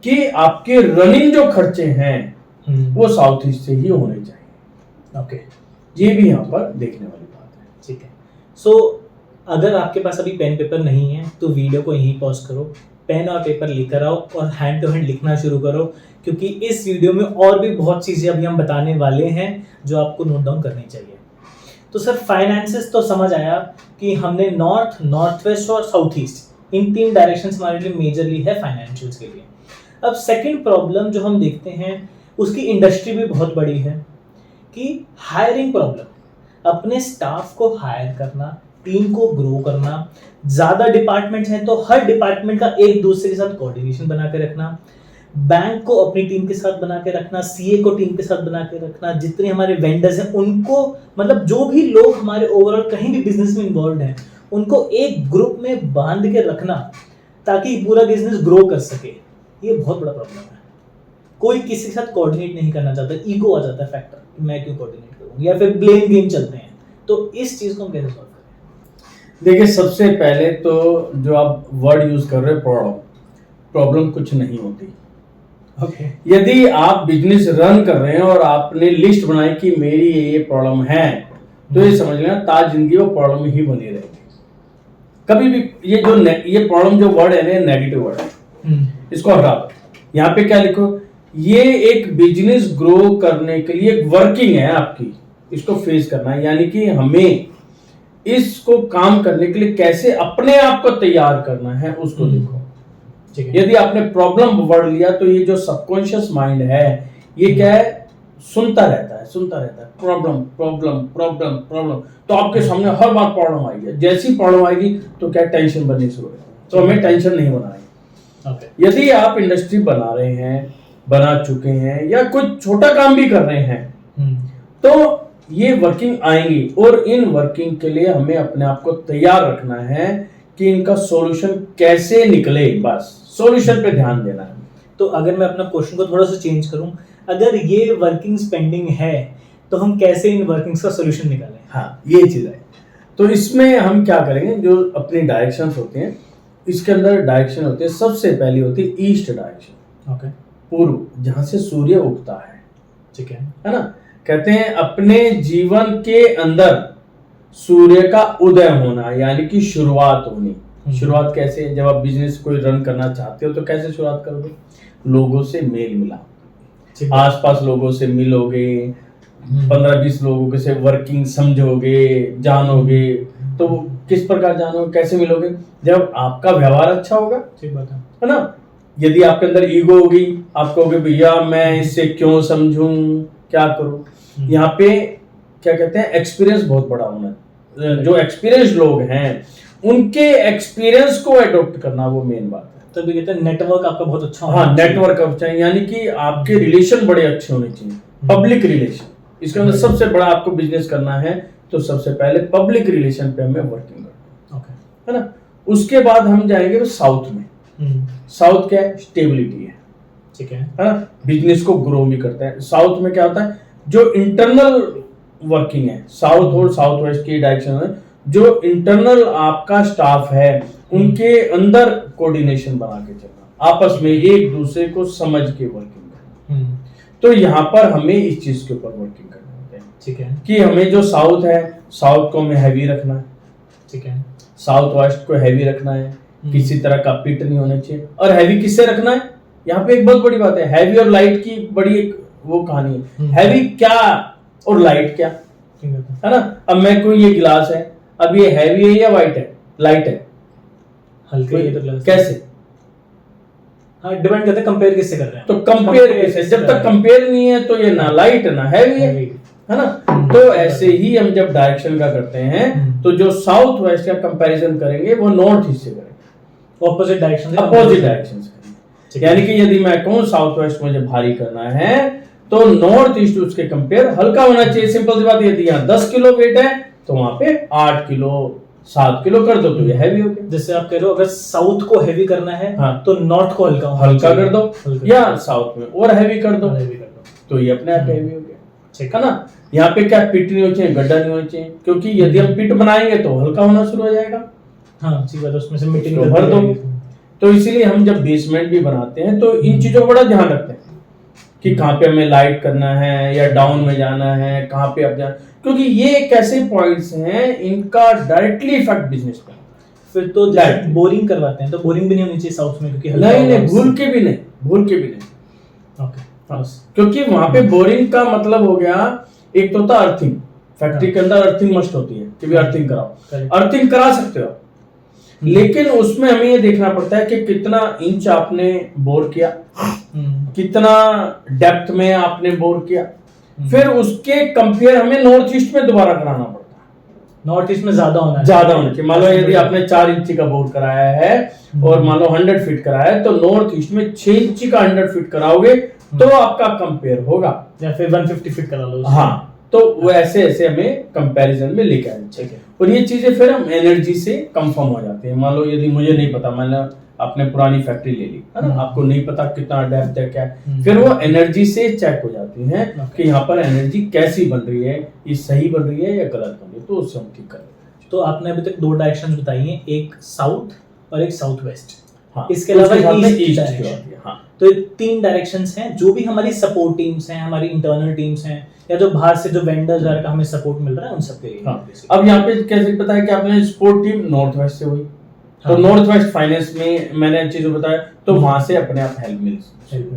कि आपके रनिंग जो खर्चे हैं वो साउथ ईस्ट से ही होने चाहिए। ओके, ये भी यहाँ पर देखने वाली बात है। ठीक है। सो अगर आपके पास अभी पेन पेपर नहीं है तो वीडियो को यहीं पॉज करो, पेन और पेपर लेकर आओ और हैंड टू हैंड लिखना शुरू करो, क्योंकि इस वीडियो में और भी बहुत चीज़ें अभी हम बताने वाले हैं जो आपको नोट डाउन करनी चाहिए। तो सर फाइनेंसेस तो समझ आया कि हमने नॉर्थ, नॉर्थ वेस्ट और साउथ ईस्ट, इन 3 डायरेक्शंस हमारे लिए मेजरली है फाइनेंशियल्स के लिए। अब सेकंड प्रॉब्लम जो हम देखते हैं उसकी इंडस्ट्री भी बहुत बड़ी है कि हायरिंग प्रॉब्लम, अपने स्टाफ को हायर करना, टीम को ग्रो करना। ज़्यादा डिपार्टमेंट्स हैं तो हर डिपार्टमेंट का एक दूसरे के साथ कोऑर्डिनेशन बना के रखना, बैंक को अपनी टीम के साथ बना के रखना, सीए को टीम के साथ बना के रखना, जितने हमारे वेंडर्स हैं उनको, मतलब जो भी लोग हमारे ओवरऑल कहीं भी बिजनेस में इन्वॉल्व हैं उनको एक ग्रुप में बांध के रखना ताकि पूरा बिजनेस ग्रो कर सके। ये बहुत बड़ा प्रॉब्लम है। कोई किसी के साथ कोऑर्डिनेट नहीं करना चाहता, ईगो आ जाता है फैक्टर कि मैं क्यों कोऑर्डिनेट करूं, या फिर ब्लेम गेम चलते हैं। तो इस चीज को हम कैसे सॉल्व करें? देखिए, सबसे पहले तो जो आप वर्ड यूज कर रहे हो प्रॉब्लम कुछ नहीं होती। ओके, यदि आप बिजनेस रन कर रहे हैं और आपने लिस्ट बनाई कि मेरी ये प्रॉब्लम है, तो ये समझ लेना ताज जिंदगी वो प्रॉब्लम ही बनी रहेगी। कभी भी ये प्रॉब्लम जो वर्ड है ना, नेगेटिव वर्ड है, इसको हटा दो। यहाँ पे क्या लिखो, ये एक बिजनेस ग्रो करने के लिए एक वर्किंग है आपकी, इसको फेस करना है। यानी कि हमें इसको काम करने के लिए कैसे अपने आप को तैयार करना है उसको देखो। यदि आपने प्रॉब्लम वर्ड लिया तो ये जो सबकॉन्शियस माइंड है ये क्या है, सुनता रहता है प्रॉब्लम प्रॉब्लम प्रॉब्लम प्रॉब्लम। तो आपके सामने हर बार प्रॉब्लम आएगी, जैसी प्रॉब्लम आएगी तो क्या टेंशन बननी शुरू हो। तो हमें टेंशन नहीं बनानी। यदि आप इंडस्ट्री बना रहे हैं, बना चुके हैं, या कुछ छोटा काम भी कर रहे हैं तो ये वर्किंग आएंगी, और इन वर्किंग के लिए हमें अपने आप को तैयार रखना है कि इनका सॉल्यूशन कैसे निकले। बस सॉल्यूशन पे ध्यान देना है। तो अगर मैं अपना क्वेश्चन को थोड़ा सा चेंज करूं, अगर ये वर्किंग पेंडिंग है तो हम कैसे इन वर्किंग्स का सॉल्यूशन निकालें? हाँ, ये चीज है। तो इसमें हम क्या करेंगे, जो अपनी डायरेक्शंस होते हैं, इसके अंदर डायरेक्शन होती है, सबसे पहली होती है ईस्ट डायरेक्शन। ओके, पूर्व, जहां से सूर्य उगता है। ठीक है ना। कहते हैं अपने जीवन के अंदर सूर्य का उदय होना, यानी कि शुरुआत होनी। शुरुआत कैसे है? जब आप बिजनेस कोई रन करना चाहते हो तो कैसे शुरुआत करोगे? लोगों से मेल मिलाप, आसपास लोगों से मिलोगे, 15-20 लोगों के से वर्किंग समझोगे, जानोगे। तो किस प्रकार जानोगे, कैसे मिलोगे? जब आपका व्यवहार अच्छा होगा। ठीक बात है ना। यदि आपके अंदर ईगो होगी, आप कहोगे भैया मैं इससे क्यों समझूं, क्या करूं। यहाँ पे क्या कहते हैं, एक्सपीरियंस बहुत बड़ा होना। जो एक्सपीरियंस लोग हैं उनके एक्सपीरियंस को अडॉप्ट करना, वो मेन बात है। तो भी कहते हैं नेटवर्क आपका बहुत अच्छा होना। हाँ, नेटवर्क अच्छा, यानी कि आपके रिलेशन बड़े अच्छे होने चाहिए। पब्लिक रिलेशन, इसके अंदर सबसे बड़ा आपको बिजनेस करना है तो सबसे पहले पब्लिक रिलेशन पे हमें वर्किंग करना है ना। उसके बाद हम जाएंगे तो साउथ में। साउथ क्या है? स्टेबिलिटी है। ठीक है ना। बिजनेस को ग्रो भी करता है। साउथ में क्या होता है, जो इंटरनल वर्किंग है, साउथ और साउथ वेस्ट की डायरेक्शन में जो इंटरनल आपका स्टाफ है उनके अंदर कोऑर्डिनेशन बना के चलना, आपस में एक दूसरे को समझ के वर्किंग करना। तो यहाँ पर हमें इस चीज के ऊपर वर्किंग करना होता है। ठीक है कि हमें जो साउथ है, साउथ को हमें हैवी रखना है। ठीक है, साउथ वेस्ट को हैवी रखना है, किसी तरह का पिट नहीं होना चाहिए। और हैवी किससे रखना है, यहाँ पे एक बहुत बड़ी बात है, हैवी और लाइट की बड़ी एक वो कहानी है। हैवी क्या और लाइट क्या, है ना। अब मैं कोई ये गिलास है, अब ये हैवी है या वाइट है, लाइट है, हल्के ये तो ग्लास कैसे? हाँ, डिपेंड करता है कंपेयर किससे कर रहे हैं। तो कंपेयर कैसे? जब तक कंपेयर नहीं है तो ये ना लाइट ना हैवी है ना। तो ऐसे ही हम जब डायरेक्शन का करते हैं तो जो साउथ वेस्ट का कंपैरिजन करेंगे वो नॉर्थ ईस्ट से करेंगे, ऑपोजिट डायरेक्शन करेंगे। यानी कि यदि मैं कहूँ साउथ वेस्ट मुझे भारी करना है तो नॉर्थ ईस्ट उसके कंपेयर हल्का होना चाहिए। सिंपल सी बात, यदि यहाँ 10 किलो वेट है तो वहां पे 8 किलो 7 किलो कर दो तो ये हैवी हो गया। जैसे आप कह रहे हो अगर साउथ को हैवी करना है हाँ, तो नॉर्थ को हल्का कर दो, या साउथ में और हैवी कर दो। तो ये अपने आप हैवी हो गया, ठीक है ना। यहाँ पे क्या पिट नहीं होनी चाहिए, गड्ढा नहीं होना चाहिए, क्योंकि यदि हम पिट बनाएंगे तो हल्का होना शुरू हो जाएगा, हाँ ठीक है, तो उसमें से मिट्टी उसको निकलती भर दो। जाएगी। तो इसीलिए हम जब बेसमेंट भी बनाते हैं तो इन चीजों का बड़ा ध्यान रखते हैं कि कहाँ पे हमें लाइट करना है या डाउन में जाना है, कहाँ पे आप जाना, क्योंकि ये एक ऐसे पॉइंट्स हैं इनका डायरेक्टली इफेक्ट बिजनेस पे। फिर तो जैसे बोरिंग करवाते हैं तो बोरिंग भी नहीं होनी चाहिए साउथ में, क्योंकि हल्का नहीं होगा नहीं, उससे। भूल के भी नहीं। ओके, क्योंकि वहां पे बोरिंग का मतलब हो गया, एक तो होता अर्थिंग, फैक्ट्री के अंदर अर्थिंग मस्ट होती है कि भी अर्थिंग कराओ, Correct. अर्थिंग करा सकते हो, लेकिन उसमें हमें ये देखना पड़ता है कि कितना इंच आपने बोर किया, कितना डेप्थ में आपने बोर किया, फिर उसके कंपेयर हमें नॉर्थ ईस्ट में दोबारा कराना पड़ता है। नॉर्थ ईस्ट में ज्यादा होना चाहिए। मान लो यदि आपने 4 इंची का बोर कराया है और मान लो 100 फीट कराया है, तो नॉर्थ ईस्ट में 6 इंची का 100 फीट कराओगे तो आपका कंपेयर होगा, या फिर 150 फीट करा लो। हाँ, तो वो ऐसे ऐसे हमें कंपैरिजन में लेके आना चाहिए, और ये चीजें फिर हम एनर्जी से कंफर्म हो जाते हैं। मान लो यदि मुझे नहीं पता, मान लो आपने पुरानी फैक्ट्री ले ली है ना, आपको नहीं पता कितना डेप्थ है क्या है, फिर वो एनर्जी से चेक हो जाती है कि यहाँ पर एनर्जी कैसी बन रही है, ये सही बन रही है या गलत बन रही है, तो उससे हम ठीक कर रहे हैं। तो आपने अभी तक 2 डायरेक्शंस बताई हैं, एक साउथ और एक साउथ वेस्ट। हाँ, इसके अलावा ईस्ट डायरेक्शन। हाँ, तो ये 3 डायरेक्शंस हैं जो भी हमारी सपोर्ट टीम्स हैं, हमारी इंटरनल टीम्स हैं, या जो बाहर से जो वेंडर्स का हमें सपोर्ट मिल रहा है उन सब के लिए। हाँ, अब यहाँ पे कैसे पता है कि आपने सपोर्ट टीम नॉर्थ वेस्ट से हुई, तो नॉर्थ वेस्ट फाइनेंस में मैंने चीजें बताया, तो वहां से अपने आप हेल्प मिल,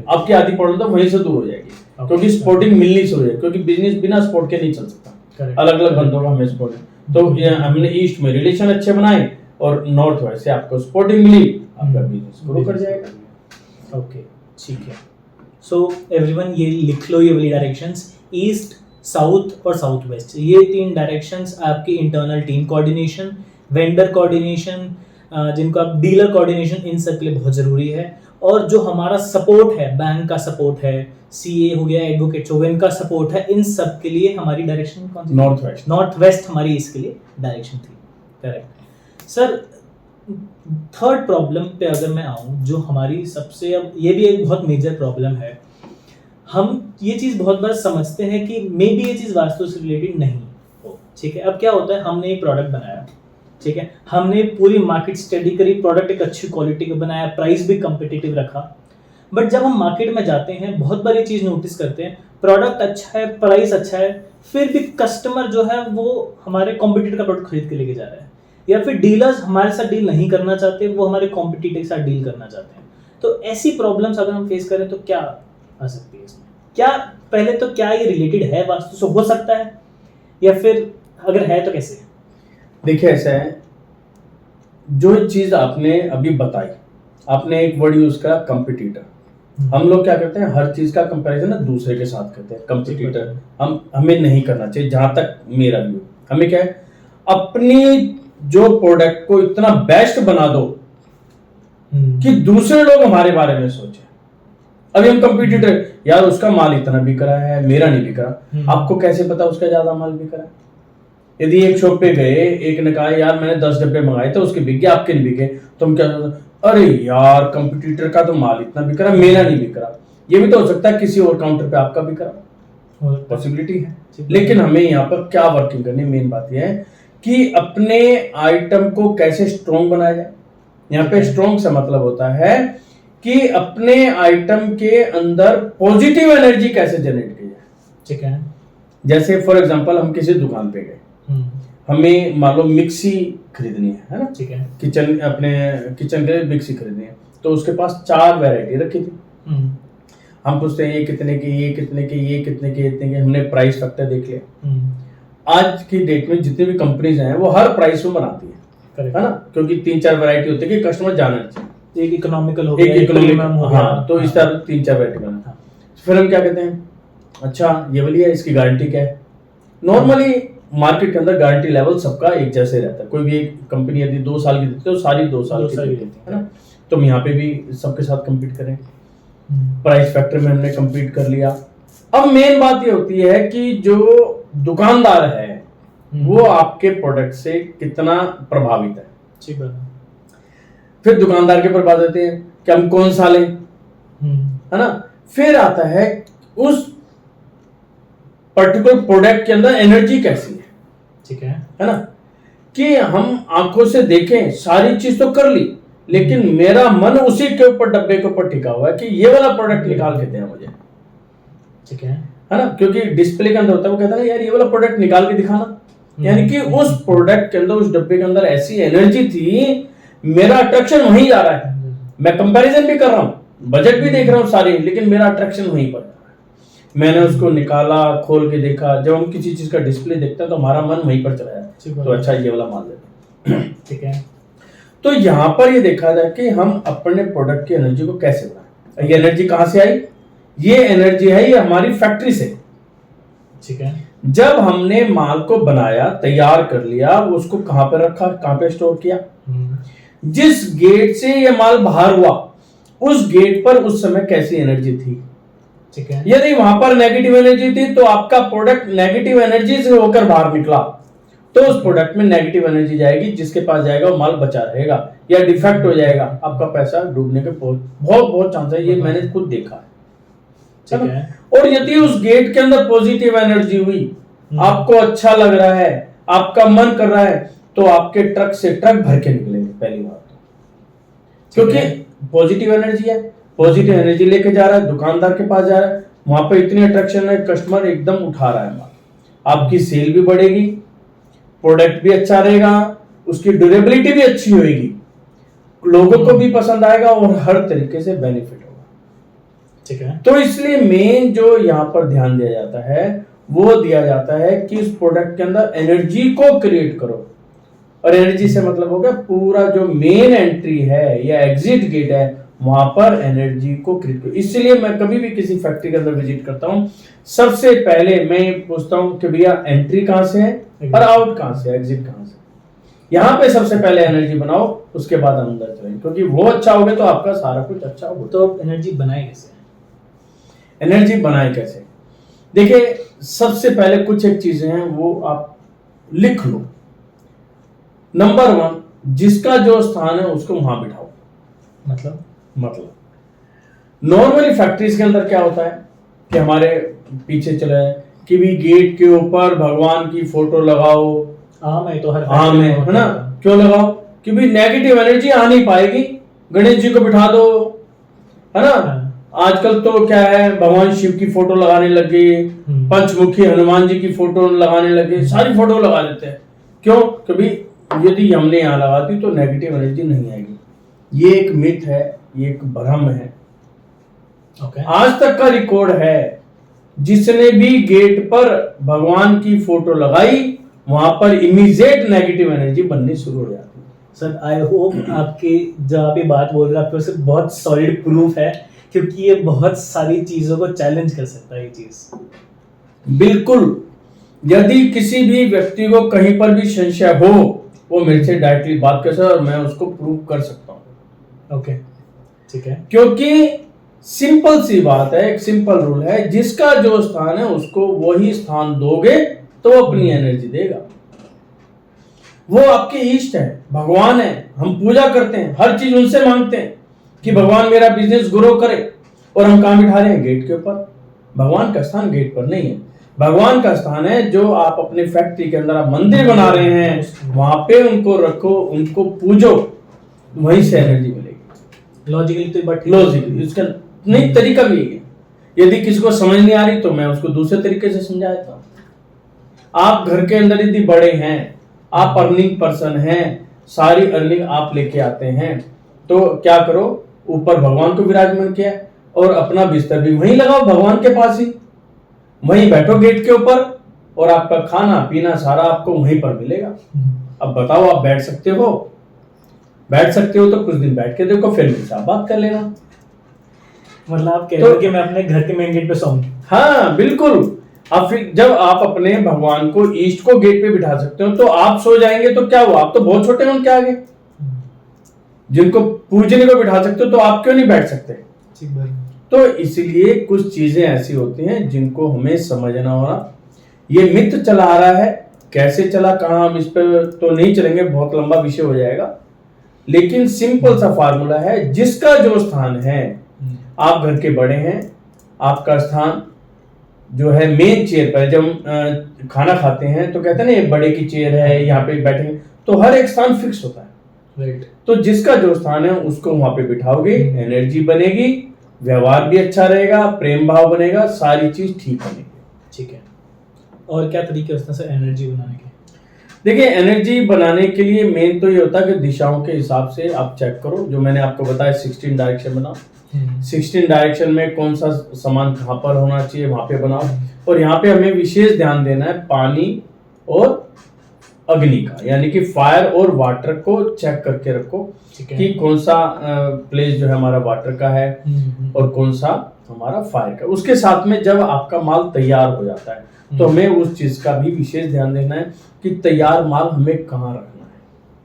आपकी आधी प्रॉब्लम तो वहीं से दूर हो जाएगी, क्योंकि सपोर्टिंग मिलनी शुरू है, क्योंकि बिजनेस बिना सपोर्ट के नहीं चल सकता, अलग अलग बंदों का हमें सपोर्ट। तो हमने ईस्ट में रिलेशन अच्छे बनाए और नॉर्थ वेस्ट से आपको सपोर्टिंग मिली, आपका बिजनेस ग्रो कर जाएगा। ओके, ठीक है। सो एवरीवन ये लिख लो, ये वाली डायरेक्शंस, ईस्ट, साउथ और साउथ वेस्ट, ये 3 डायरेक्शंस आपकी internal team coordination, vendor coordination, जिनको आप डीलर कोऑर्डिनेशन, इन सब के लिए बहुत ज़रूरी है। और जो हमारा सपोर्ट है, बैंक का सपोर्ट है, सीए हो गया, एडवोकेट हो गया, इनका सपोर्ट है, इन सब के लिए हमारी डायरेक्शन कौन सी? North west. नॉर्थ वेस्ट हमारी इसके लिए डायरेक्शन थी। Correct sir. थर्ड प्रॉब्लम पे अगर मैं आऊँ, जो हमारी सबसे, अब ये भी एक बहुत मेजर प्रॉब्लम है, हम ये चीज़ बहुत बार समझते हैं कि मे बी ये चीज़ वास्तु से रिलेटेड नहीं हो, ठीक है। अब क्या होता है, हमने एक प्रोडक्ट बनाया, ठीक है, हमने पूरी मार्केट स्टडी करी, प्रोडक्ट एक अच्छी क्वालिटी का बनाया, प्राइस भी कम्पिटिटिव रखा, बट जब हम मार्केट में जाते हैं बहुत बार ये चीज़ नोटिस करते हैं, प्रोडक्ट अच्छा है, प्राइस अच्छा है, फिर भी कस्टमर जो है वो हमारे कॉम्पिटिटर का प्रोडक्ट खरीद के लेके जा रहा है, या फिर डीलर्स हमारे साथ डील नहीं करना चाहते, वो हमारे कॉम्पिटिटर के साथ डील करना चाहते हैं। तो ऐसी प्रॉब्लम्स अगर हम फेस करें तो क्या आ सकती है इसमें? क्या पहले तो क्या ये रिलेटेड है वास्तु से, हो सकता है, या फिर अगर है तो कैसे? देखिए ऐसा है, जो चीज आपने अभी बताई, आपने एक वर्ड यूज करा कंपटीटर। हम लोग क्या करते हैं, हर चीज का कंपैरिजन ना दूसरे के साथ करते हैं, कंपटीटर हमें नहीं करना चाहिए, जहां तक मेरा व्यू। हमें क्या है, अपनी जो प्रोडक्ट को इतना बेस्ट बना दो कि दूसरे लोग हमारे बारे में सोचे। अभी हम कंपटीटर, यार उसका माल इतना बिक रहा है, मेरा नहीं बिक रहा, आपको कैसे पता उसका ज्यादा माल बिक रहा है? यदि एक शॉप पे गए, एक ने कहा यार मैंने 10 डब्बे मंगाए थे, उसके बिक गए, आपके नहीं बिके, तो हम क्या, अरे यार कंपटीटर का तो माल इतना बिक रहा, मेरा नहीं बिक रहा। ये भी तो हो सकता है किसी और काउंटर पे आपका बिक रहा, पॉसिबिलिटी है। लेकिन हमें यहाँ पर क्या वर्किंग करनी, मेन बात यह है कि अपने आइटम को कैसे स्ट्रॉन्ग बनाया जाए। यहाँ पे स्ट्रॉन्ग से मतलब होता है कि अपने आइटम के अंदर पॉजिटिव एनर्जी कैसे जनरेट की जाए, ठीक है। जैसे फॉर एग्जांपल हम किसी दुकान पे गए, हमें मान लो मिक्सी खरीदनी है ना, ठीक है, किचन, अपने किचन के लिए मिक्सी खरीदनी है, तो उसके पास 4 वैरायटी रखी थी। हम पूछते हैं ये कितने की, ये कितने की, ये कितने की, इतने की, हमने प्राइस फैक्टर देख लिया। आज की डेट में जितनी भी कंपनीज हैं वो हर प्राइस में बनाती है ना, क्योंकि 3-4 वैरायटी होती है कि कस्टमर जाना चाहिए, एक इकोनॉमिकल हो गया, एक इकोनॉमिकल हो गया, हाँ, तो इस तरह 3-4 वैरायटी बना। फिर हम क्या कहते हैं, अच्छा ये वाली है, इसकी गारंटी क्या है? नॉर्मली मार्केट के अंदर गारंटी लेवल सबका एक जैसे रहता है, कोई भी एक कंपनी यदि 2 साल की देती है तो सारी 2 साल की देती है ना, तो हम यहाँ पे भी सबके साथ कम्पीट करें, प्राइस फैक्टर में हमने कम्पीट कर लिया। अब मेन बात ये होती है कि जो दुकानदार है वो आपके प्रोडक्ट से कितना प्रभावित है, ठीक है। फिर दुकानदार के ऊपर बात आती है कि हम कौन सा लें, है ना। फिर आता है उस पर्टिकुलर प्रोडक्ट के अंदर एनर्जी कैसी ठीक है। है ना, कि हम आंखों से देखें सारी चीज तो कर ली, लेकिन मेरा मन उसी के ऊपर, डब्बे के ऊपर टिका हुआ है कि ये वाला प्रोडक्ट निकाल के दें मुझे, ठीक है ना, क्योंकि डिस्प्ले के अंदर होता है, वो कहता है यार ये वाला प्रोडक्ट निकाल के दिखाना, यानी कि उस प्रोडक्ट के अंदर, उस डब्बे के अंदर ऐसी एनर्जी थी, मेरा अट्रैक्शन वहीं जा रहा है। मैं कंपैरिजन भी कर रहा हूँ, बजट भी देख रहा हूँ सारी, लेकिन मेरा अट्रैक्शन वहीं पर। मैंने उसको निकाला, खोल के देखा, जब हम किसी चीज का डिस्प्ले देखते हैं तो हमारा मन वहीं पर चला जाता है, तो अच्छा ये वाला मान लेते हैं, ठीक है। तो यहाँ पर ये देखा जाए कि हम अपने प्रोडक्ट की एनर्जी को कैसे बढ़ाएं। ये एनर्जी कहाँ से आई? ये एनर्जी है ये हमारी फैक्ट्री से, ठीक है। जब हमने माल को बनाया, तैयार कर लिया, उसको कहाँ पे रखा, कहाँ पे स्टोर किया, जिस गेट से ये माल बाहर हुआ उस गेट पर उस समय कैसी एनर्जी थी, ठीक है। यदि वहां पर नेगेटिव एनर्जी थी तो आपका प्रोडक्ट नेगेटिव एनर्जी से होकर बाहर निकला, तो उस प्रोडक्ट में नेगेटिव एनर्जी जाएगी, जिसके पास जाएगा वो माल बचा रहेगा या डिफेक्ट हो जाएगा, आपका पैसा डूबने के बहुत चांस है, ये मैंने खुद देखा है, ठीक है। और यदि उस गेट के अंदर पॉजिटिव एनर्जी हुई, आपको अच्छा लग रहा है, आपका मन कर रहा है, तो आपके ट्रक से ट्रक भर के निकलेंगे पहली बात तो, क्योंकि पॉजिटिव एनर्जी है, पॉजिटिव एनर्जी लेके जा रहा है, दुकानदार के पास जा रहा है, वहां पे इतनी अट्रैक्शन है, कस्टमर एकदम उठा रहा है माल, आपकी सेल भी बढ़ेगी, प्रोडक्ट भी अच्छा रहेगा, उसकी ड्यूरेबिलिटी भी अच्छी होगी, लोगों को भी पसंद आएगा और हर तरीके से बेनिफिट होगा, ठीक है। तो इसलिए मेन जो यहाँ पर ध्यान दिया जाता है वो दिया जाता है कि इस प्रोडक्ट के अंदर एनर्जी को क्रिएट करो, और एनर्जी से मतलब हो गया पूरा जो मेन एंट्री है या एग्जिट गेट है वहां पर एनर्जी को क्रिएट करो। इसलिए मैं कभी भी किसी फैक्ट्री के अंदर विजिट करता हूं, सबसे पहले मैं पूछता हूं कि भैया एंट्री कहां से है और आउट कहां से, एग्जिट कहां से, यहाँ पे सबसे पहले एनर्जी बनाओ, उसके बाद अंदर चलें, क्योंकि वो अच्छा हो गया तो आपका सारा कुछ अच्छा होगा। तो एनर्जी बनाए कैसे? एनर्जी बनाए कैसे? देखिए, सबसे पहले कुछ एक चीजें हैं वो आप लिख लो। नंबर 1, जिसका जो स्थान है उसको वहां बिठाओ। मतलब नॉर्मली फैक्ट्रीज के अंदर क्या होता है कि हमारे पीछे चले कि भी गेट के ऊपर भगवान की फोटो लगाओ, आम है तो हर आम है ना, क्यों लगाओ? कि भी नेगेटिव एनर्जी आ नहीं पाएगी, गणेश जी को बिठा दो, है ना। आजकल तो क्या है, भगवान शिव की फोटो लगाने लगे, पंचमुखी हनुमान जी की फोटो लगाने लगे, सारी फोटो लगा देते हैं, क्यों? कभी यदि हमने यहाँ लगा दी तो नेगेटिव एनर्जी नहीं आएगी। ये एक मिथ है, ये एक भ्रम है। आज तक का रिकॉर्ड है, जिसने भी गेट पर भगवान की फोटो लगाई वहां पर इमीडिएट नेगेटिव एनर्जी बननी शुरू हो जाती है। सर आई होप आपकी जो आप ये बात बोल रहे हैं आपके उससे बहुत सॉलिड प्रूफ है, क्योंकि ये बहुत सारी चीजों को चैलेंज कर सकता है ये चीज। बिल्कुल, यदि किसी भी व्यक्ति को कहीं पर भी संशय हो वो मेरे से डायरेक्टली बात कर सकता है और मैं उसको प्रूव कर सकता हूँ। ओके, ठीक है। क्योंकि सिंपल सी बात है, एक सिंपल रूल है, जिसका जो स्थान है उसको वही स्थान दोगे तो वो अपनी एनर्जी देगा। वो आपके इष्ट है, भगवान है, हम पूजा करते हैं, हर चीज उनसे मांगते हैं कि भगवान मेरा बिजनेस ग्रो करे, और हम कहाँ बिठा रहे हैं? गेट के ऊपर। भगवान का स्थान गेट पर नहीं है, भगवान का स्थान है जो आप अपने फैक्ट्री के अंदर आप मंदिर बना रहे हैं वहां पे उनको रखो, उनको पूजो, वहीं से एनर्जी मिलेगी। लॉजिकली तो लॉजिकली इसका नहीं तरीका भी है। यदि किसी को समझ नहीं आ रही तो मैं उसको दूसरे तरीके से समझा देता हूँ। आप घर के अंदर यदि बड़े हैं, आप अर्निंग पर्सन हैं, सारी अर्निंग आप लेके आते हैं, तो क्या करो, ऊपर भगवान को विराजमान किया और अपना बिस्तर भी वहीं लगाओ, भगवान के पास ही, वहीं बैठो गेट के ऊपर, और आपका खाना पीना सारा आपको वहीं पर मिलेगा। अब बताओ, आप बैठ सकते हो? बैठ सकते हो तो कुछ दिन बैठ के देखो, फिर मेरे साथ बात कर लेना। मतलब आप कह रहे हो कि मैं अपने घर के मेन गेट पे सोऊं? हाँ बिल्कुल। अब फिर जब आप अपने भगवान को, ईस्ट को गेट पे बिठा सकते हो तो आप सो जाएंगे तो क्या हुआ? आप तो बहुत छोटे हैं उनके आगे। जिनको पूजने को बिठा सकते हो तो आप क्यों नहीं बैठ सकते? तो इसलिए कुछ चीजें ऐसी होती हैं जिनको हमें समझना होगा। ये मिथ चला आ रहा है, कैसे चला, कहाँ, हम इस पर तो नहीं चलेंगे, बहुत लंबा विषय हो जाएगा, लेकिन सिंपल सा फार्मूला है, जिसका जो स्थान है, आप घर के बड़े हैं, आपका स्थान जो है मेन चेयर पर, जब हम खाना खाते हैं तो कहते हैं ना ये बड़े की चेयर है, यहाँ पे बैठे, तो हर एक स्थान फिक्स होता है। राइट। तो जिसका जो स्थान है उसको वहां पे बिठाओगे, एनर्जी बनेगी, व्यवहार भी अच्छा रहेगा, प्रेम भाव बनेगा, सारी चीज ठीक बनेगी। ठीक है। और क्या तरीके होते हैं सर एनर्जी बनाने के? देखिए, एनर्जी बनाने के लिए मेन तो ये होता है कि दिशाओं के हिसाब से आप चेक करो, जो मैंने आपको बताया 16 डायरेक्शन बनाओ। 16 डायरेक्शन में कौन सा सामान कहाँ पर होना चाहिए वहां पे बनाओ। और यहाँ पे हमें विशेष ध्यान देना है पानी और अग्नि का, यानी कि फायर और वाटर को चेक करके रखो कि कौन सा प्लेस जो है हमारा वाटर का है और कौन सा हमारा फायर का। उसके साथ में जब आपका माल तैयार हो जाता है तो हमें उस चीज का भी विशेष ध्यान देना है कि तैयार माल हमें कहाँ रखना है।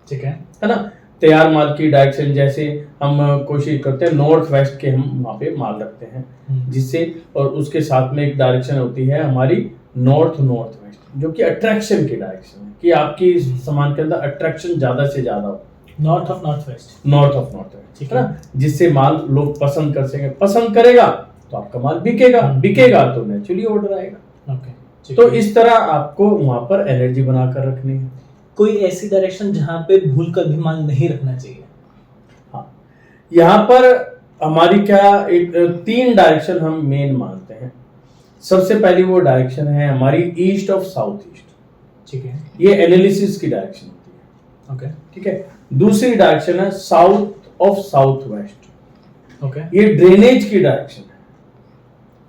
ठीक है ना। तैयार माल की डायरेक्शन जैसे हम कोशिश करते हैं नॉर्थ वेस्ट के हम वहाँ पे माल रखते हैं, जिससे, और उसके साथ में एक डायरेक्शन होती है हमारी नॉर्थ नॉर्थ वेस्ट, जो कि अट्रैक्शन की डायरेक्शन है, कि आपकी सामान के अंदर अट्रैक्शन ज्यादा से ज्यादा हो। North of north west, north of north west, ठीक है ना, जिससे माल लोग पसंद कर सकें। पसंद करेगा तो आपका माल बिकेगा, बिकेगा तो नेचुरली ऑर्डर आएगा। ओके। तो इस तरह आपको वहां पर एनर्जी बनाकर रखनी है। कोई ऐसी डायरेक्शन जहां पे भूल कर भी माल नहीं रखना चाहिए? हाँ, यहाँ पर हमारी क्या एक 3 डायरेक्शन हम मेन मानते हैं। सबसे पहली वो डायरेक्शन है हमारी ईस्ट ऑफ साउथ ईस्ट, ठीक है, ये एनालिसिस की डायरेक्शन होती है। ओके, ठीक है। दूसरी डायरेक्शन है south of south west, okay, ये ड्रेनेज की डायरेक्शन है,